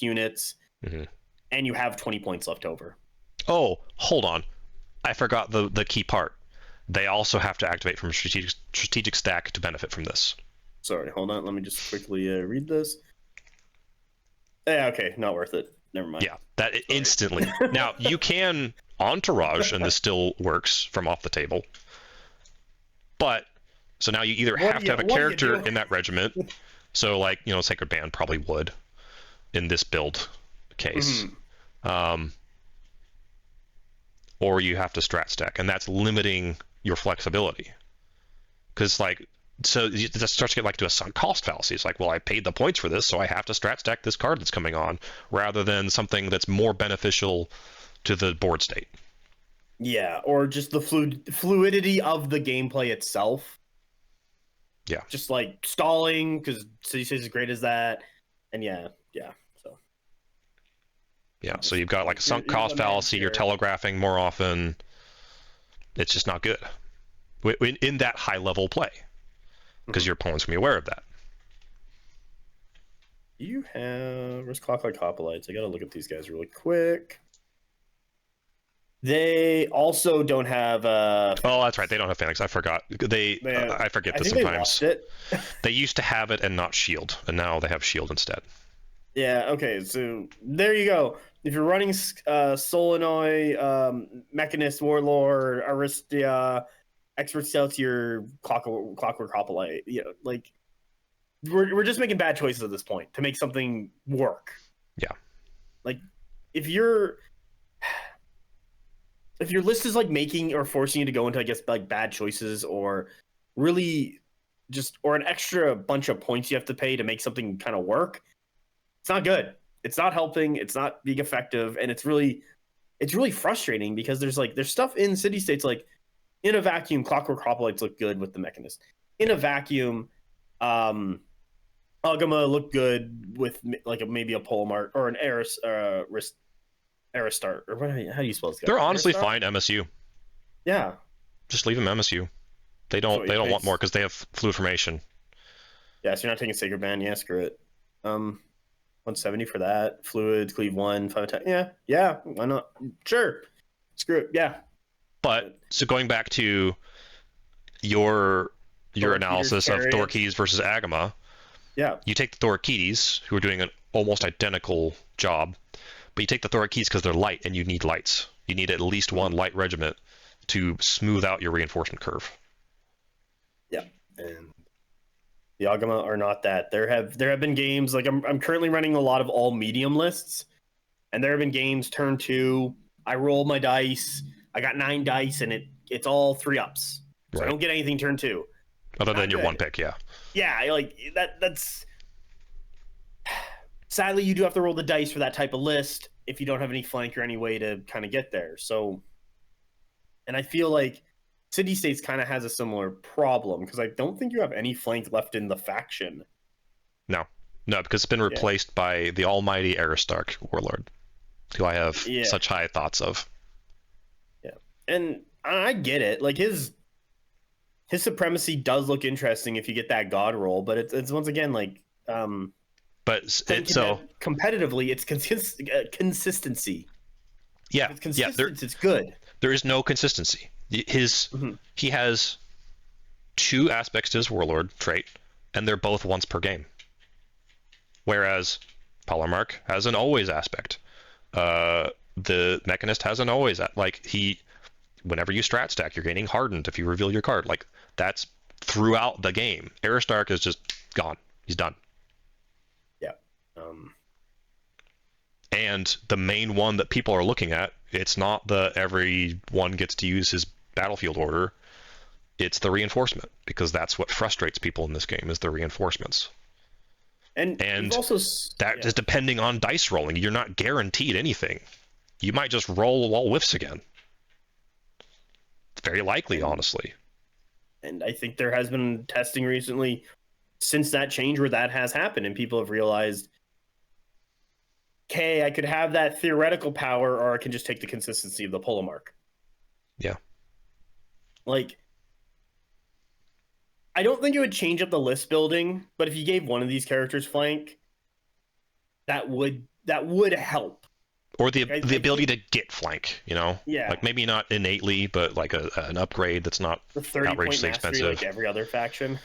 units, and you have 20 points left over. Oh, hold on. I forgot the key part. They also have to activate from strategic stack to benefit from this. Sorry, hold on. Let me just quickly read this. Yeah, okay, not worth it. Never mind. Yeah, that instantly. Now, you can entourage, and this still works from off the table. But, so now you either have to have a character in that regiment. So, like, Sacred Band probably would in this build case. Or you have to strat stack, and that's limiting your flexibility. Because, so it starts to get to a sunk cost fallacy. It's like, well, I paid the points for this, so I have to strat stack this card that's coming on, rather than something that's more beneficial to the board state. Yeah, or just the fluidity of the gameplay itself. Yeah. Just like stalling, because City States is great as that. And yeah. So you've got a sunk cost fallacy, you're telegraphing more often. It's just not good in that high level play. Because your opponent's going to be aware of that. You have... Where's Clocklight Hoplites? I got to look at these guys really quick. They also don't have... oh, that's right. They don't have Phalanx. I forgot. I forget this sometimes. They used to have it and not Shield, and now they have Shield instead. Yeah, okay. So there you go. If you're running Solenoy, Mechanist, Warlord, Aristia, expert scouts your clockwork hoplite. You know, like we're just making bad choices at this point to make something work. Yeah. Like if your list is like making or forcing you to go into, I guess, like bad choices, or really just, or an extra bunch of points you have to pay to make something kind of work, it's not good. It's not helping. It's not being effective, and it's really frustrating because there's stuff in city states like in a vacuum, clockwork hoplites look good with the mechanist. In a vacuum, Agama looked good with like maybe a Polymart or an Aristar, or how do you spell this guy? They're honestly Aristar? fine MSU. Yeah. Just leave them MSU. They So don't it want makes- more because they have fluid formation. Yeah, so you're not taking Sacred Band. Yeah, screw it. 170 for that. Fluids, cleave 1, 5 attack. Yeah, why not? Sure. Screw it. Yeah. But so going back to your analysis of Chariots. Thorkeys versus Agama, Yeah. you take the Thorkeys, who are doing an almost identical job, but you take the Thorkeys because they're light and you need lights. You need at least one light regiment to smooth out your reinforcement curve. Yeah. And the Agama are not that. There have been games, like I'm currently running a lot of all medium lists, and there have been games turn 2, I roll my dice, I got 9 dice, and it's all 3-ups. So I don't get anything turn 2. Other than Not your good. one pick, yeah. Yeah, like that's sadly you do have to roll the dice for that type of list if you don't have any flank or any way to kind of get there. So, and I feel like City States kind of has a similar problem because I don't think you have any flank left in the faction. No, because it's been replaced by the almighty Aristarch Warlord, who I have such high thoughts of. Yeah, and I get it. Like his supremacy does look interesting if you get that god roll, but it's once again like but competitively it's consistency. Yeah, if it's consistent, it's good. There is no consistency. He has 2 aspects to his warlord trait, and they're both once per game. Whereas Polymarch has an always aspect. The Mechanist has an always whenever you strat stack, you're gaining hardened if you reveal your card. Like that's throughout the game. Aristarch is just gone. He's done. Yeah. And the main one that people are looking at, it's not the everyone gets to use his battlefield order. It's the reinforcement, because that's what frustrates people in this game is the reinforcements. And that is depending on dice rolling. You're not guaranteed anything. You might just roll all whiffs again. It's very likely, honestly. And I think there has been testing recently since that change where that has happened, and people have realized, okay, I could have that theoretical power, or I can just take the consistency of the Polemark. Yeah. Like, I don't think it would change up the list building, but if you gave one of these characters flank, that would help. Or the ability to get flank, you know? Yeah. Like maybe not innately, but like an upgrade that's not the 30 outrageously point mastery, expensive. like every other faction.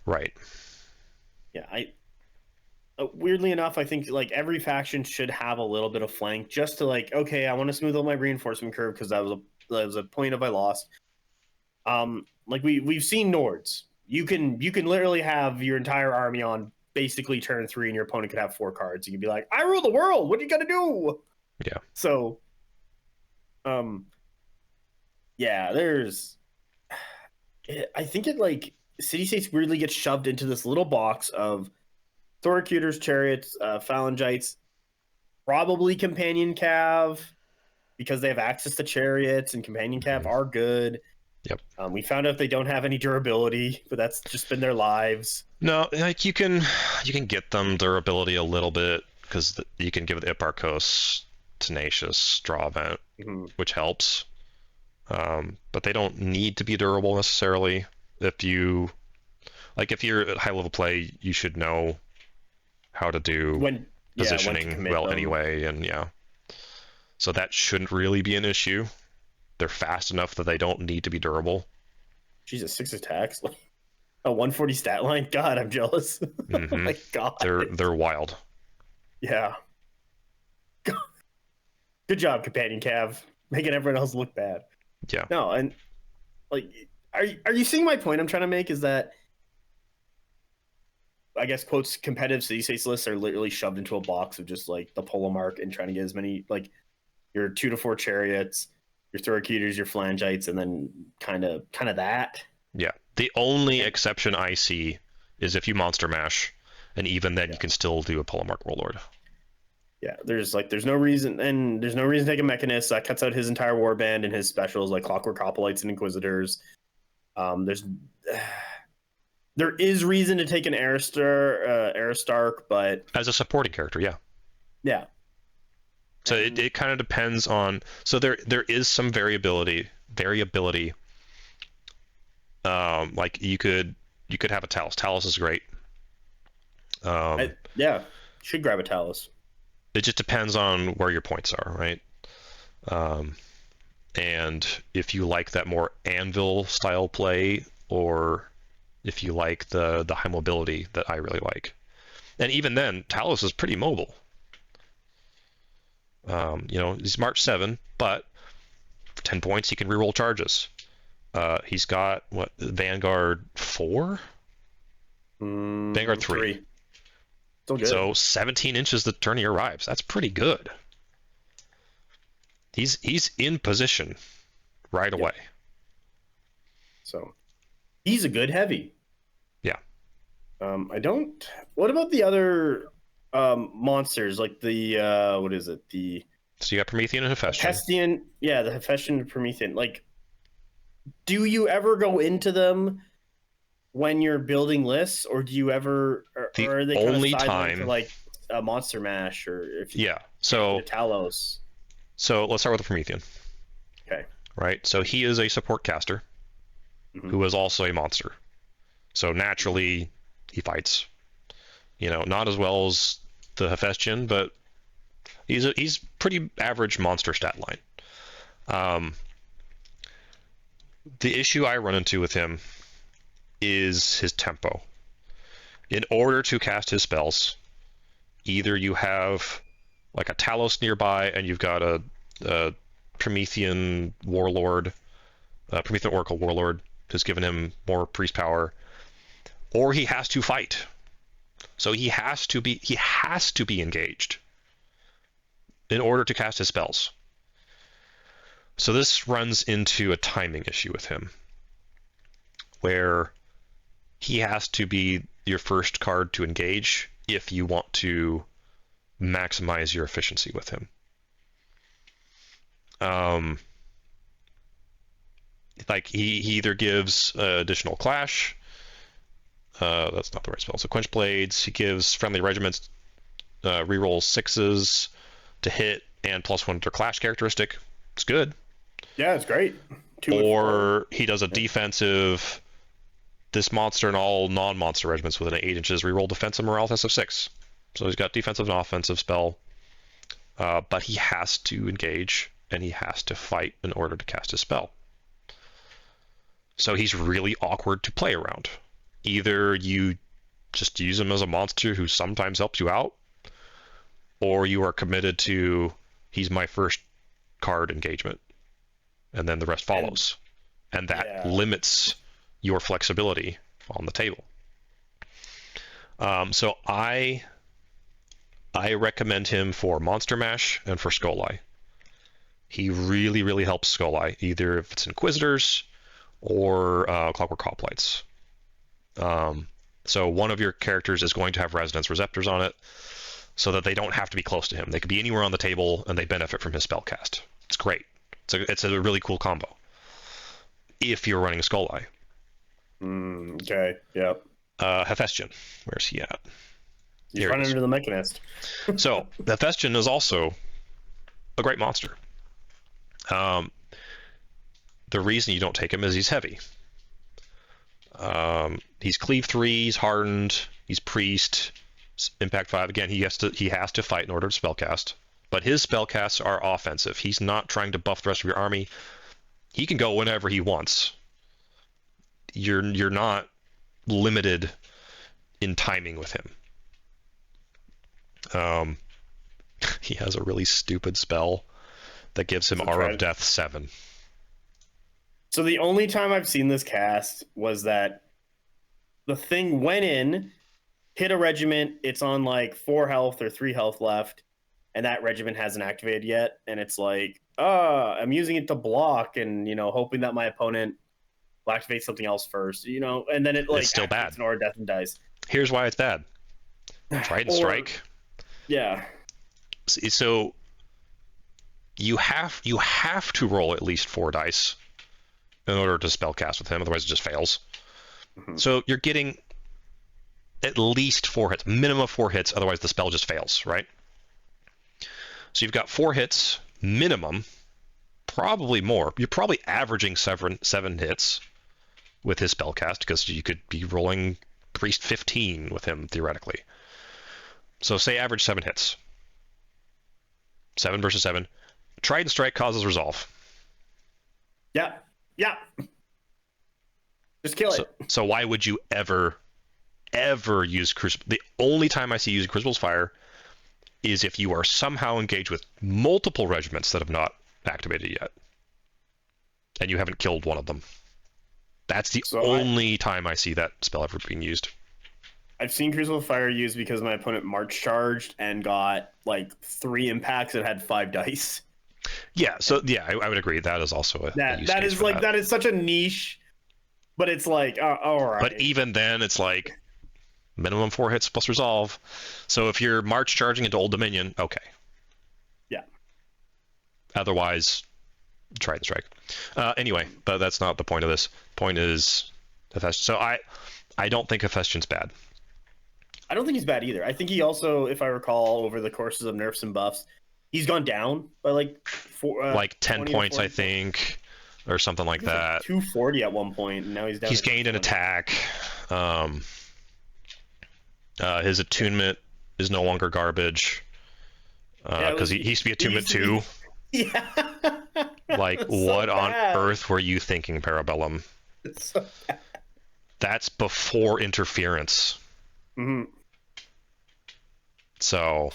Right. Yeah, weirdly enough, I think like every faction should have a little bit of flank just to like, okay, I want to smooth out my reinforcement curve because that was a point of I lost. Like we've seen Nords. You can literally have your entire army on basically turn 3, and your opponent could have 4 cards. You can be like, I rule the world. What are you gonna do? Yeah. So, yeah, I think it like City States weirdly gets shoved into this little box of Thoracutors, Chariots, Phalangites, probably Companion Cav, because they have access to Chariots, and Companion Cav are good. Yep. We found out they don't have any durability, but that's just been their lives. No, like you can get them durability a little bit because you can give the Iparkos Tenacious draw event, which helps. But they don't need to be durable necessarily. If you're at high level play, you should know how to do positioning well anyway, and so that shouldn't really be an issue. They're fast enough that they don't need to be durable. Jesus, 6 attacks, a 140 stat line. God, I'm jealous. Oh my God, they're wild. Yeah. Good job, Companion Cav, making everyone else look bad. Yeah. No, and like are you seeing my point I'm trying to make? Is that I guess quotes competitive city states lists are literally shoved into a box of just like the polo mark and trying to get as many like your 2 to 4 chariots, your Thoroketers, your Phalangites, and then kind of that. Yeah. The only And exception I see is if you monster mash, and even then yeah, you can still do a Polemark Warlord. yeah. There's no reason, and there's no reason to take a Mechanist that cuts out his entire warband and his specials like Clockwork Hoplites and Inquisitors. There's there is reason to take an Aristarch, but As a supporting character, yeah. yeah. So And it kind of depends on. So there is some variability. Like you could have a Talus. Talus is great. yeah, should grab a Talus. It just depends on where your points are, right? Um, and if you like that more anvil style play, or if you like the high mobility that I really like. And even then, Talus is pretty mobile. He's March 7, but for 10 points he can reroll charges. He's got what, Vanguard 4? Vanguard 3. Still good. So 17 inches the turn he arrives. That's pretty good. He's in position right away. So he's a good heavy. Yeah. I don't. What about the other monsters? Like the what is it? The So you got Promethean and Hephaestion. Hestian. Yeah, the Hephaestion and Promethean. Like, do you ever go into them when you're building lists, or do you ever? Or are they only kind of time for like a Monster Mash, or if you So Talos? So let's start with the Promethean. Okay. Right. So he is a support caster who is also a monster. So naturally, he fights. Not as well as the Hephaestion, but he's pretty average monster stat line. The issue I run into with him is his tempo. In order to cast his spells, either you have like a Talos nearby and you've got a Promethean Warlord, Promethean Oracle Warlord who's given him more priest power, or he has to fight. So he has to be engaged in order to cast his spells. So this runs into a timing issue with him, where he has to be your first card to engage if you want to maximize your efficiency with him. Like he either gives additional clash. That's not the right spell. So Quench Blades. He gives friendly regiments reroll 6s to hit and +1 to their clash characteristic. It's good. Yeah, it's great. Or he does a defensive. This monster and all non-monster regiments within 8 inches reroll defensive morale test of 6. So he's got defensive and offensive spell, but he has to engage and he has to fight in order to cast his spell. So he's really awkward to play around. Either you just use him as a monster who sometimes helps you out, or you are committed to he's my first card engagement, and then the rest follows. And that limits your flexibility on the table. So I recommend him for Monster Mash and for Skolai. He really, really helps Skolai, either if it's Inquisitors or Clockwork Hoplites. So one of your characters is going to have Resonance Receptors on it, so that they don't have to be close to him. They could be anywhere on the table, and they benefit from his spellcast. It's great. It's a really cool combo. If you're running a Skolai. Okay. Yep. Hephaestion. Where's he at? He's running into the Mechanist. So Hephaestion is also a great monster. The reason you don't take him is he's heavy. He's Cleave 3, he's Hardened, he's Priest, Impact 5. Again, he has to fight in order to spellcast. But his spellcasts are offensive. He's not trying to buff the rest of your army. He can go whenever he wants. You're not limited in timing with him. He has a really stupid spell that gives him Aura of Death 7. So the only time I've seen this cast was that the thing went in, hit a regiment, it's on like 4 health or 3 health left, and that regiment hasn't activated yet, and it's like, I'm using it to block and, hoping that my opponent will activate something else first, and then it like It's still activates bad. an Aura Death and dies. Here's why it's bad. Trident Strike. Yeah. So you have to roll at least 4 dice in order to spellcast with him, otherwise it just fails. Mm-hmm. So you're getting at least 4 hits, minimum of 4 hits, otherwise the spell just fails, right? So you've got 4 hits minimum, probably more. You're probably averaging 7 hits with his spellcast, because you could be rolling Priest 15 with him theoretically. So say average 7 hits. 7 versus 7. Trident Strike causes resolve. Yeah. Yeah. Just kill it. So why would you ever use Crucible? The only time I see using Crucible's Fire is if you are somehow engaged with multiple regiments that have not activated yet, and you haven't killed one of them. That's the only time I see that spell ever being used. I've seen Crucible Fire used because my opponent March charged and got like 3 impacts and had 5 dice. Yeah, so yeah, I would agree. That is also a that is like that is such a niche, but it's like all right. But even then, it's like minimum 4 hits plus resolve. So if you're March charging into Old Dominion, okay. Yeah. Otherwise, Trident Strike. Anyway, but that's not the point of this. Point is Hephaestion. So I don't think Hephaestion's bad. I don't think he's bad either. I think he also, if I recall, over the courses of nerfs and buffs, he's gone down by like 10 points, I think, or something like that. Like 240 at one point, and now he's down. He's gained an attack. His attunement is no longer garbage, because he used to be attunement 2. Yeah. Like, what on earth were you thinking, Parabellum? It's so bad. That's before interference. Mm-hmm. So,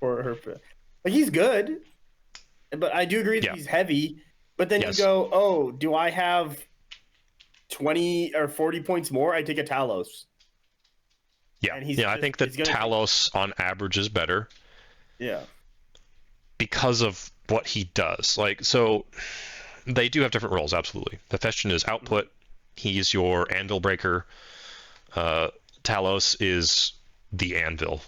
like, he's good, but I do agree that he's heavy. But then you go, oh, do I have 20 or 40 points more? I take a Talos. Yeah, I think that Talos on average is better. Yeah. Because of what he does. Like, so they do have different roles, absolutely. Hephaestion is output. He's your anvil breaker. Talos is the anvil.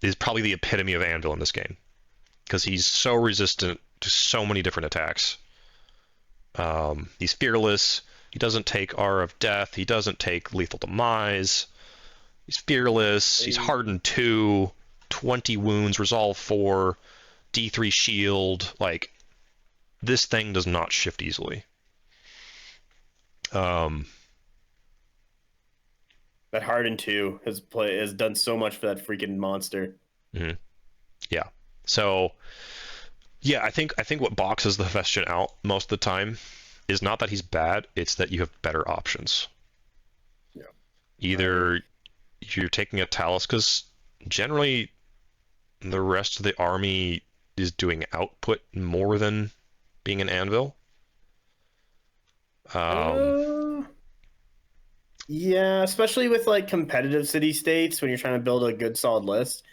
He's probably the epitome of anvil in this game, because he's so resistant to so many different attacks. He's fearless. He doesn't take Aura of Death. He doesn't take Lethal Demise. He's fearless. He's hardened 2, 20 wounds, resolve 4, D3 shield. Like, this thing does not shift easily. That Harden 2 has done so much for that freaking monster. Mm-hmm. Yeah. So, yeah, I think what boxes the Hephaestion out most of the time is not that he's bad, it's that you have better options. Yeah. Either you're taking a Talos, because generally the rest of the army is doing output more than being an anvil. Yeah, especially with like competitive city states when you're trying to build a good solid list.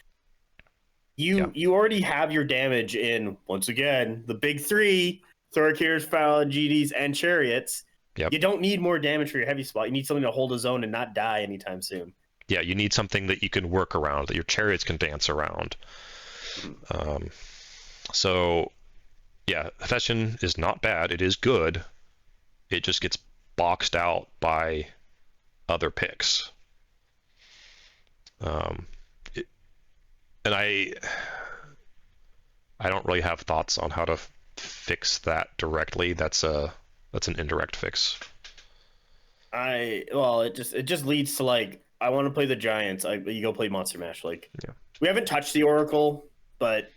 You already have your damage in, once again, the big 3, Thorakirs, GDs, and Chariots. Yep. You don't need more damage for your heavy spot. You need something to hold a zone and not die anytime soon. Yeah, you need something that you can work around, that your Chariots can dance around. So, yeah, Hephaestion is not bad. It is good. It just gets boxed out by other picks. And I don't really have thoughts on how to fix that directly. That's an indirect fix. It just leads to, like, I want to play the Giants. You go play Monster Mash. Like, we haven't touched the Oracle, but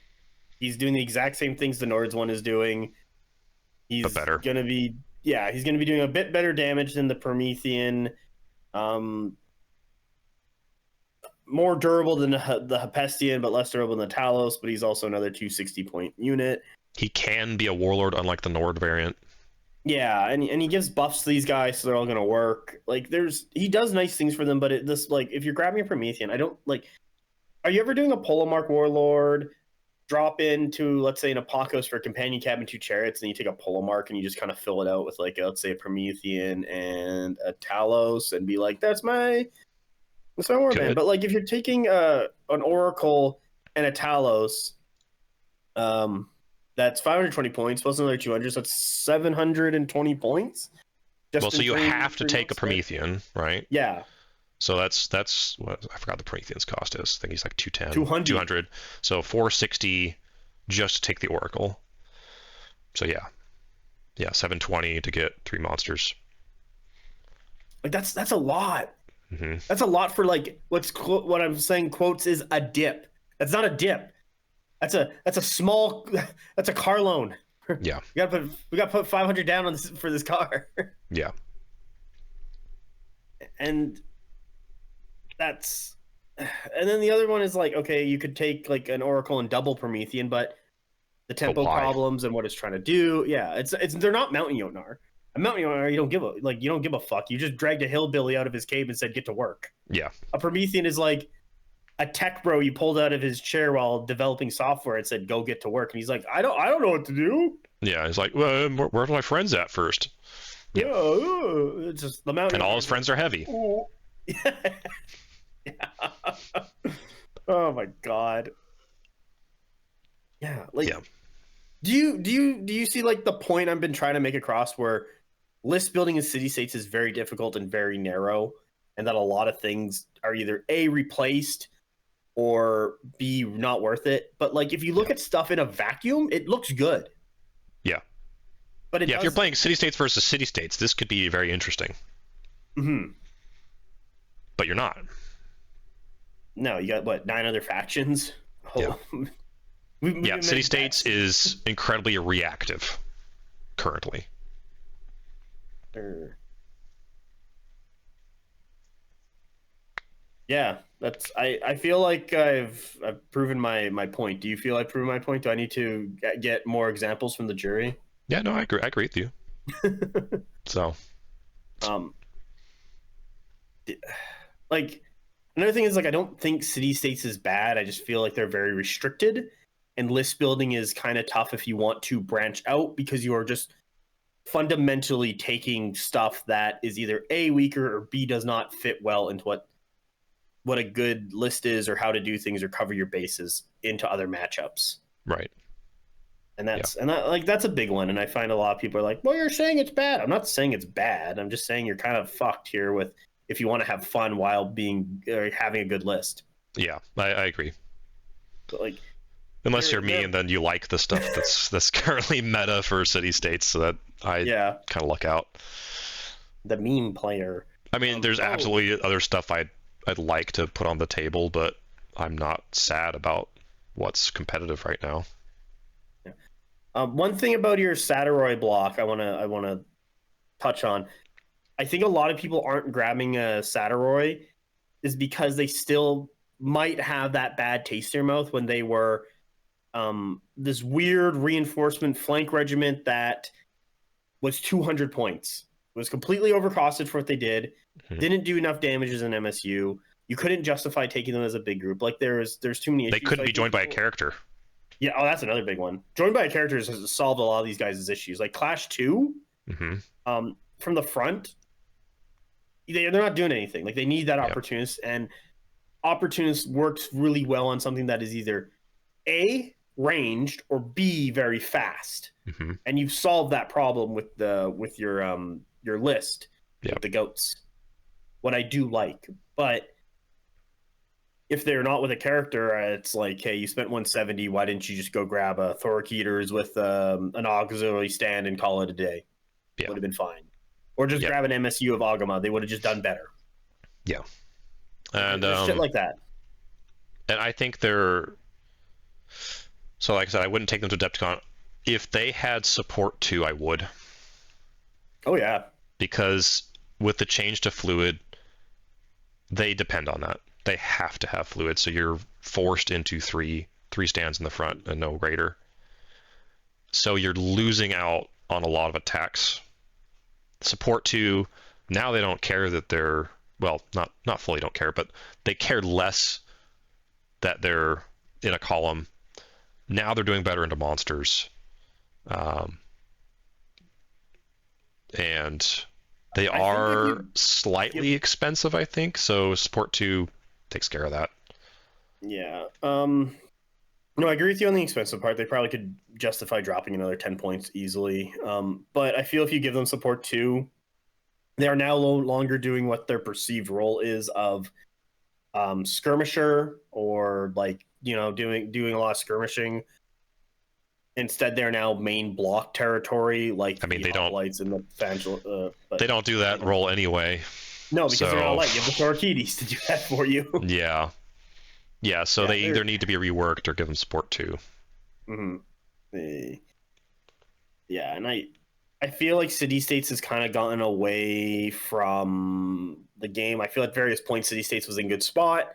he's doing the exact same things the Nords one is doing. He's better. He's gonna be doing a bit better damage than the Promethean. More durable than the Hephaestion, but less durable than the Talos. But he's also another 260 point unit. He can be a warlord, unlike the Nord variant. Yeah, and he gives buffs to these guys, so they're all gonna work. Like, he does nice things for them, but like, if you're grabbing a Promethean, I don't like. Are you ever doing a Polomark Warlord? Drop into, let's say, an Apokos for a companion cabin, 2 chariots, and you take a Polomark and you just kind of fill it out with, like, let's say, a Promethean and a Talos, and be like, that's my warband. But like, if you're taking an Oracle and a Talos, that's 520 points plus another 200, so that's 720 points. Well, so you have to take a Promethean, right? Yeah. So that's what I forgot the Promethean's cost is. I think he's like 210, 200. So 460 just to take the Oracle. So yeah, 720 to get 3 monsters. Like, that's a lot. Mm-hmm. That's a lot for, like, what I'm saying quotes is a dip. That's not a dip. That's a small. That's a car loan. Yeah. we gotta put 500 down on this for this car. Yeah. And then the other one is like, okay, you could take like an Oracle and double Promethean, but the tempo problems and what it's trying to do. Yeah, it's they're not Mountain Jotnar. A Mountain Jotnar, you don't give a fuck. You just dragged a hillbilly out of his cave and said, get to work. Yeah. A Promethean is like a tech bro you pulled out of his chair while developing software and said, go get to work. And he's like, I don't know what to do. Yeah, he's like, well, where's my friends at first? Yeah, it's just the Mountain. And all his friends are heavy. Yeah. Oh my god. Yeah, like, yeah. Do you see, like, the point I've been trying to make across, where list building in city states is very difficult and very narrow, and that a lot of things are either A, replaced, or B, not worth it. But like, if you look at stuff in a vacuum, it looks good. Yeah. But if you're playing city states versus city states, this could be very interesting. Mm-hmm. But you're not. No, you got what, 9 other factions? Yeah. City states is incredibly reactive currently. Yeah, I feel like I've proven my point. Do you feel I've proven my point? Do I need to get more examples from the jury? Yeah, no, I agree with you. So, like, another thing is, like, I don't think city states is bad. I just feel like they're very restricted, and list building is kind of tough if you want to branch out, because you are just fundamentally taking stuff that is either A, weaker, or B, does not fit well into what a good list is, or how to do things, or cover your bases into other matchups. Right. And that's a big one. And I find a lot of people are like, well, you're saying it's bad. I'm not saying it's bad. I'm just saying you're kind of fucked here with, if you want to have fun while having a good list. Yeah, I agree. But, like, unless you're me and then you like the stuff that's currently meta for city states, so that I kind of luck out. The meme player. I mean, there's absolutely other stuff I'd like to put on the table, but I'm not sad about what's competitive right now. One thing about your Satyroy block I wanna touch on. I think a lot of people aren't grabbing a Satyroy is because they still might have that bad taste in their mouth when they were this weird reinforcement flank regiment that was 200 points. It was completely overcosted for what they did. Mm-hmm. Didn't do enough damage as an MSU. You couldn't justify taking them as a big group. Like, there's too many issues. They couldn't be joined by a character. Yeah, that's another big one. Joined by a character has solved a lot of these guys' issues. Like Clash 2, from the front, they're not doing anything. Like, they need that opportunist, and opportunist works really well on something that is either A, ranged, or B, very fast. Mm-hmm. And you've solved that problem with your list with the goats. What I do like, but if they're not with a character, it's like, hey, you spent 170. Why didn't you just go grab a Thorkeeters with an auxiliary stand and call it a day? Yeah. Would have been fine. Or just grab an MSU of Agama. They would have just done better. Yeah. And shit like that. And I think they're... So like I said, I wouldn't take them to Adepticon. If they had support too, I would. Oh, yeah. Because with the change to fluid, they depend on that. They have to have fluid, so you're forced into three stands in the front and no raider. So you're losing out on a lot of attacks Support 2, now they don't care that they're, well, not fully don't care, but they cared less that they're in a column. Now they're doing better into monsters. And they are slightly expensive, I think. So Support 2 takes care of that. Yeah. No, I agree with you on the expensive part. They probably could justify dropping another 10 points easily. But I feel if you give them Support 2, they are now no longer doing what their perceived role is of skirmisher, or like, you know, doing a lot of skirmishing. Instead, they're now main block territory, like I mean, the they don't Hoplites and the Fangel. they don't do that role anyway. No, because they're not So like, you have the Thorkides to do that for you. yeah, so Yeah, they either need to be reworked or give them Support 2. Yeah, and I feel like City States has kind of gotten away from the game. I feel at various points City States was in good spot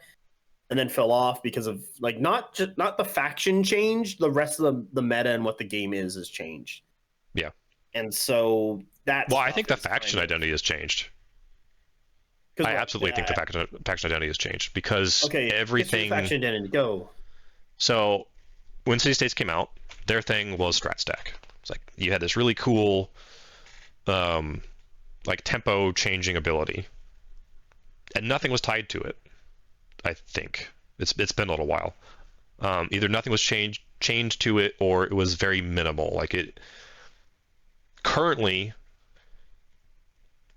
and then fell off because of like not the faction change, the rest of the meta and what the game is has changed. Yeah. And so that's, well, I think the faction identity has changed. I absolutely think the faction identity has changed because everything. Faction identity, go. So when City States came out, their thing was strat stack. It's like you had this really cool, like tempo changing ability, and nothing was tied to it. I think it's been a little while. Either nothing was changed to it, or it was very minimal. Like it currently,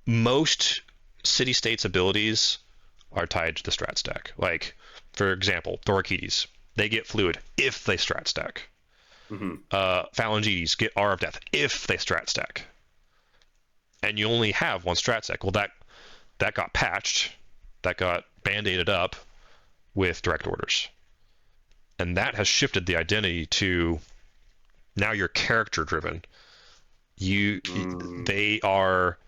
most City States abilities are tied to the strat stack. Like, for example, Thorkides, they get fluid if they strat stack. Phalangites get R of Death if they strat stack. And you only have one strat stack. Well, that got patched, that got band-aided up with direct orders. And that has shifted the identity to now you're character driven. They are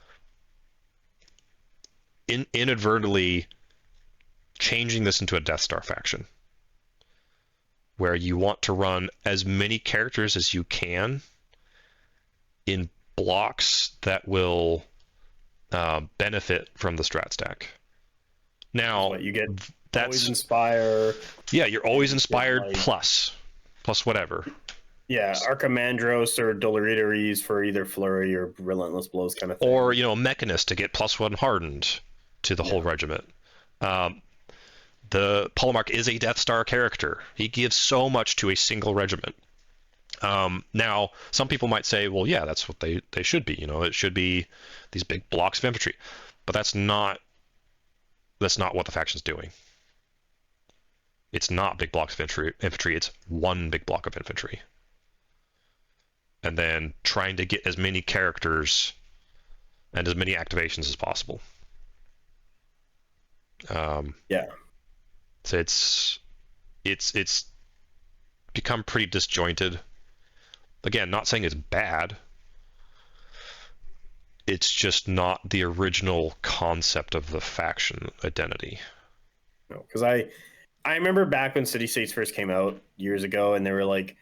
inadvertently changing this into a Death Star faction, where you want to run as many characters as you can in blocks that will benefit from the strat stack. Now, what you get, always inspire. Yeah, you're always inspired, like, plus whatever. Yeah, Archimandros or Dolorides for either flurry or relentless blows kind of thing. Or, Mechanist to get +1 hardened to the whole regiment. The Polemarch is a Death Star character. He gives so much to a single regiment. Now, some people might say, well, yeah, that's what they should be. It should be these big blocks of infantry. But that's not what the faction's doing. It's not big blocks of infantry. It's one big block of infantry. And then trying to get as many characters and as many activations as possible. Yeah. So it's become pretty disjointed. Again, not saying it's bad. It's just not the original concept of the faction identity. No, because I remember back when City States first came out years ago, and they were like,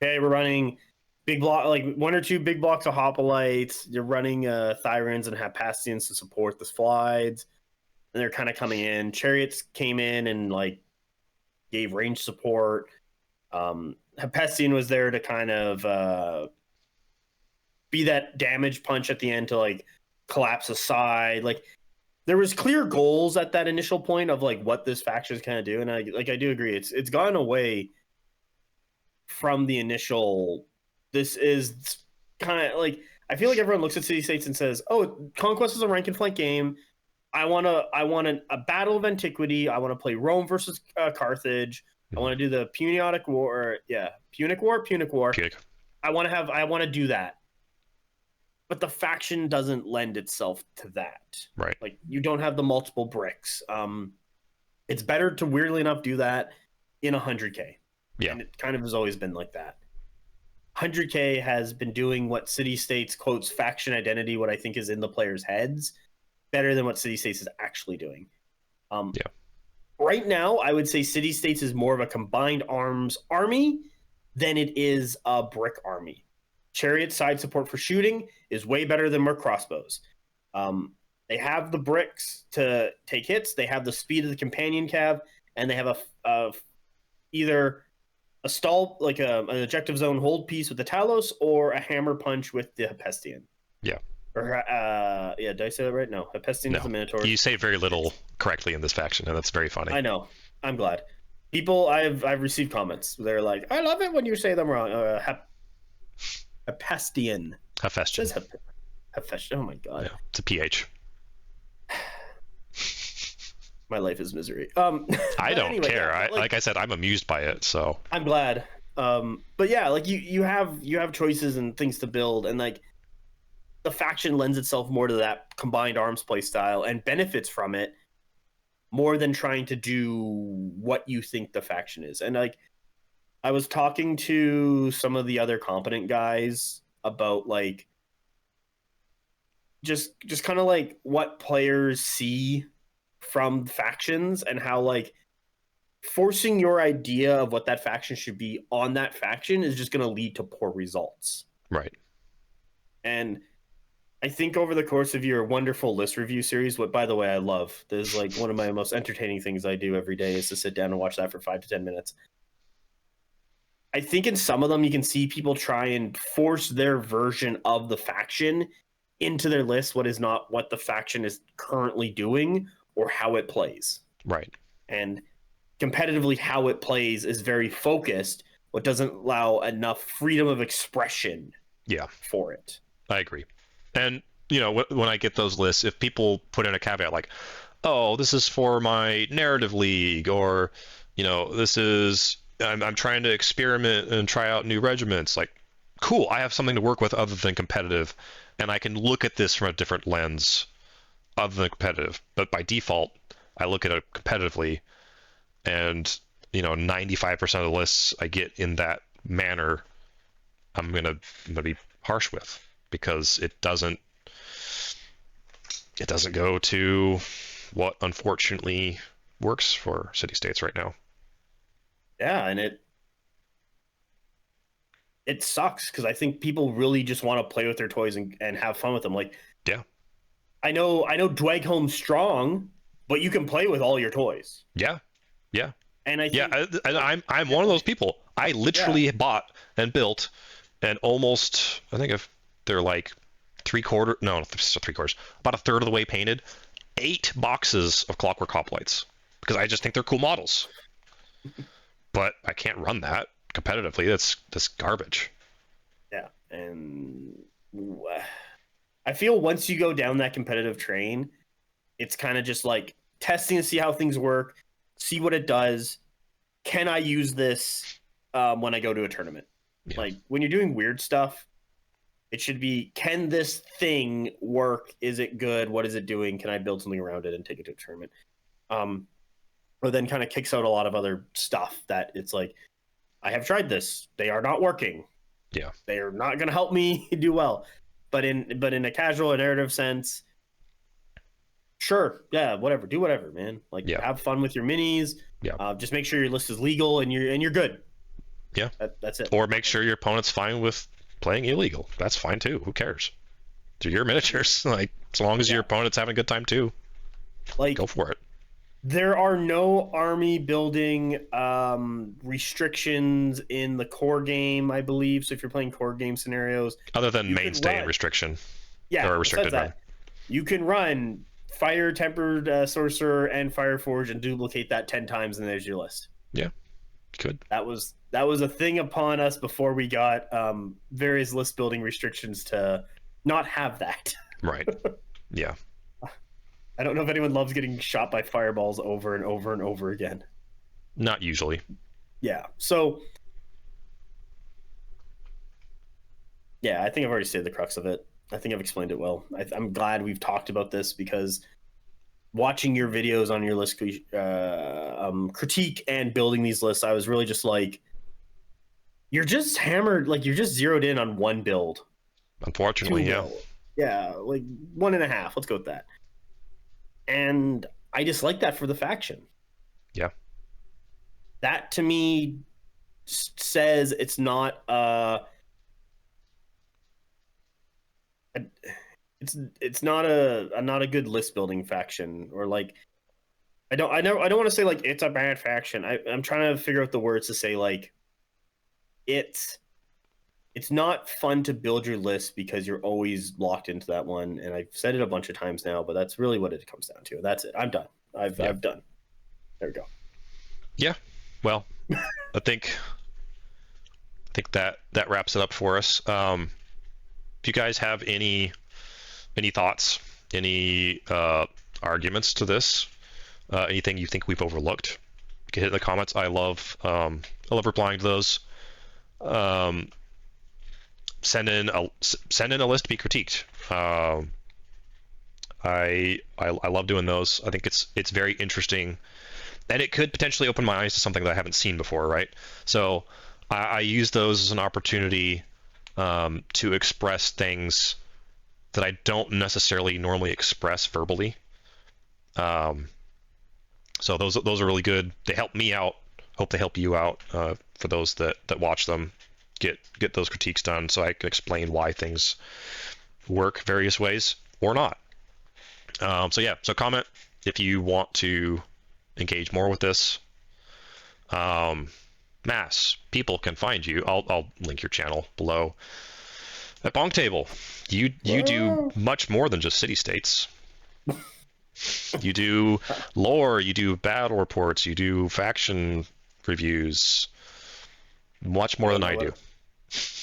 "Hey, we're running big block, like 1 or 2 big blocks of Hoplites. You're running Thyrans and Hapastians to support the slides." And they're kind of coming in. Chariots came in and like gave range support. Hephaestion was there to kind of be that damage punch at the end to like collapse a side. Like there was clear goals at that initial point of like what this faction is kind of do. And I do agree. It's gone away from the initial. This is kind of like, I feel like everyone looks at City States and says, "Oh, Conquest is a rank and flank game. I want a battle of antiquity. I want to play Rome versus Carthage. I want to do the Punic War. Punic War. Punic. I want to do that." But the faction doesn't lend itself to that. Right. Like you don't have the multiple bricks. It's better to weirdly enough do that in 100K. Yeah. And it kind of has always been like that. 100K has been doing what City States quotes faction identity, what I think is in the players' heads, better than what City States is actually doing. Right now, I would say City States is more of a combined arms army than it is a brick army. Chariot side support for shooting is way better than Merc crossbows. They have the bricks to take hits. They have the speed of the companion cav, and they have either a stall, like an objective zone hold piece with the Talos, or a hammer punch with the Hephaestion. Yeah. Or did I say that right? No, Hephaestion is the Minotaur. You say very little correctly in this faction, and that's very funny. I know. I'm glad. People, I've received comments. They're like, I love it when you say them wrong. Hephaestion. Hephaestion. Hephaestion. Oh my god. Yeah, it's a PH. My life is misery. I don't anyway, care. Yeah, like I said, I'm amused by it. So I'm glad. But yeah, like you have choices and things to build, and like the faction lends itself more to that combined arms play style and benefits from it more than trying to do what you think the faction is. And like I was talking to some of the other competent guys about like just kind of like what players see from factions and how like forcing your idea of what that faction should be on that faction is just going to lead to poor results. Right. And I think over the course of your wonderful list review series, what, by the way, I love, this is like one of my most entertaining things I do every day is to sit down and watch that for 5 to 10 minutes. I think in some of them, you can see people try and force their version of the faction into their list, what is not what the faction is currently doing or how it plays. Right. And competitively, how it plays is very focused, but doesn't allow enough freedom of expression for it. I agree. And, you know, when I get those lists, if people put in a caveat like, oh, this is for my narrative league, or, you know, this is, I'm trying to experiment and try out new regiments, like, cool, I have something to work with other than competitive, and I can look at this from a different lens other than competitive. But by default, I look at it competitively, and, you know, 95% of the lists I get in that manner, I'm gonna be harsh with, because it doesn't go to what unfortunately works for city-states right now. Yeah, and it sucks because I think people really just want to play with their toys and have fun with them. Like, yeah, I know Dwagholm's strong, but you can play with all your toys. Yeah. And I think, I'm one of those people. I literally bought and built, and almost, I think if they're like about a third of the way painted, 8 boxes of Clockwork Hoplites, because I just think they're cool models. But I can't run that competitively. That's garbage. Yeah, and I feel once you go down that competitive train, it's kind of just like testing to see how things work, see what it does. Can I use this when I go to a tournament? Yeah. Like when you're doing weird stuff, it should be, can this thing work? Is it good? What is it doing? Can I build something around it and take it to a tournament? Or then kind of kicks out a lot of other stuff that it's like, I have tried this. They are not working. Yeah. They are not going to help me do well. But in a casual narrative sense, sure. Yeah, whatever. Do whatever, man. Like have fun with your minis. Yeah. Just make sure your list is legal and you're good. Yeah. That's it. Or make sure your opponent's fine with playing illegal. That's fine too. Who cares? They're your miniatures. Like, as long as your opponent's having a good time too, like, go for it. There are no army building restrictions in the core game, I believe. So if you're playing core game scenarios, other than mainstay restriction, or restricted run, you can run Fire Tempered Sorcerer and Fire Forge and duplicate that 10 times, and there's your list. Yeah, good. That was a thing upon us before we got various list building restrictions to not have that. Right. Yeah. I don't know if anyone loves getting shot by fireballs over and over and over again. Not usually. Yeah. So, yeah, I think I've already stated the crux of it. I think I've explained it well. I'm glad we've talked about this, because watching your videos on your list critique and building these lists, I was really just like, you're just hammered, like you're just zeroed in on one build. Unfortunately, yeah. Yeah, like 1.5. Let's go with that. And I dislike that for the faction. Yeah. That to me says it's not it's not a good list building faction, or like I don't want to say like it's a bad faction. I'm trying to figure out the words to say like it's not fun to build your list because you're always locked into that one. And I've said it a bunch of times now, but that's really what it comes down to. That's it. I'm done. I've done. There we go. Yeah. Well, I think that wraps it up for us. If you guys have any thoughts, any arguments to this, anything you think we've overlooked, you can hit in the comments. I love replying to those. Send in a list to be critiqued. I love doing those. I think it's very interesting, and it could potentially open my eyes to something that I haven't seen before, right? So I use those as an opportunity to express things that I don't necessarily normally express verbally. So those are really good. They help me out. Hope they help you out. For those that watch them, get those critiques done, so I can explain why things work various ways or not. So comment if you want to engage more with this. Mass, people can find you. I'll link your channel below. At Bonktable, you do much more than just city states. You do lore, you do battle reports, you do faction reviews, much more than I do.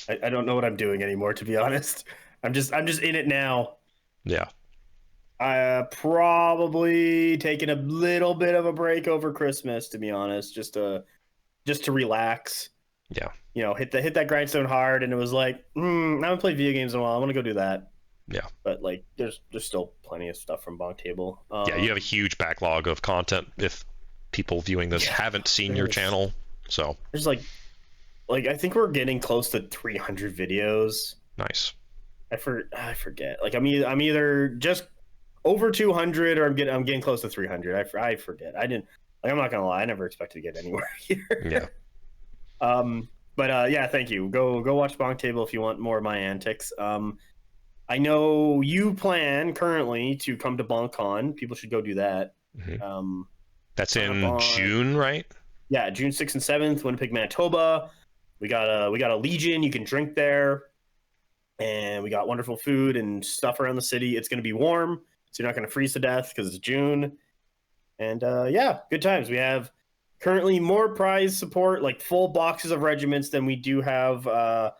I don't know what I'm doing anymore, to be honest. I'm just in it now. Yeah. Probably taking a little bit of a break over Christmas, to be honest, just to relax. Yeah. You know, hit that grindstone hard, and it was like, I haven't played video games in a while. I want to go do that. Yeah. But like, there's still plenty of stuff from Bonktable. Yeah, you have a huge backlog of content if people viewing this haven't seen your channel. So there's like I think we're getting close to 300 videos. Nice. I forget. Like I'm either just over 200 or I'm getting close to 300. I forget. I'm not gonna lie. I never expected to get anywhere here. Yeah. But yeah, thank you. Go watch Bonktable if you want more of my antics. I know you plan currently to come to BonkCon. People should go do that. Mm-hmm. That's in June, right? Yeah, June 6th and 7th, Winnipeg, Manitoba. We got a Legion. You can drink there, and we got wonderful food and stuff around the city. It's going to be warm, so you're not going to freeze to death because it's June. And yeah, good times. We have currently more prize support, like full boxes of regiments, than we do have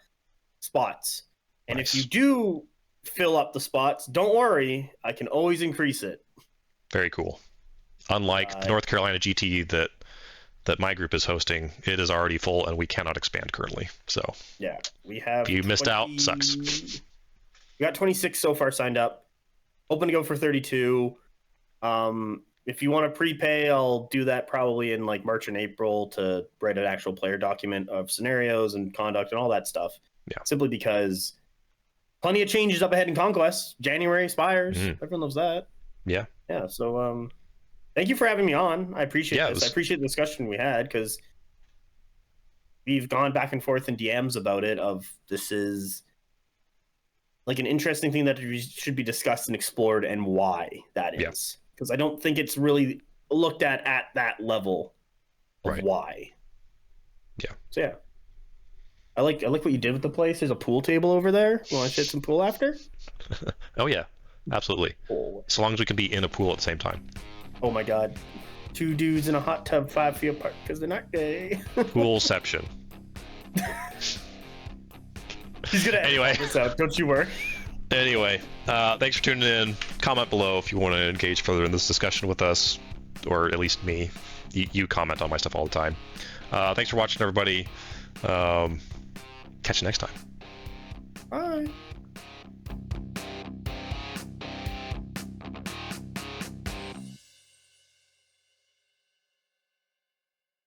spots. And Nice. if you do fill up the spots, don't worry, I can always increase it. Very cool. Unlike the North Carolina GT that my group is hosting, it is already full and we cannot expand currently. So yeah, we have. If you missed out, sucks. We got 26 so far signed up. Open to go for 32. If you want to prepay, I'll do that probably in like March and April to write an actual player document of scenarios and conduct and all that stuff. Yeah. Simply because plenty of changes up ahead in Conquest. January Spires. Everyone loves that. Yeah. Yeah. So thank you for having me on. I appreciate this. I appreciate the discussion we had because we've gone back and forth in DMs about it. Of this is like an interesting thing that should be discussed and explored, and why that is. Because I don't think it's really looked at that level of why. Yeah. So yeah. I like what you did with the place. There's a pool table over there. You want to hit some pool after? Oh yeah, absolutely. Oh. As long as we can be in a pool at the same time. Oh my god. 2 dudes in a hot tub 5 feet apart because they're not gay. Poolception. He's gonna anyway. this out, don't you worry. Anyway, thanks for tuning in. Comment below if you want to engage further in this discussion with us, or at least me. You comment on my stuff all the time. Thanks for watching, everybody. Catch you next time. Bye.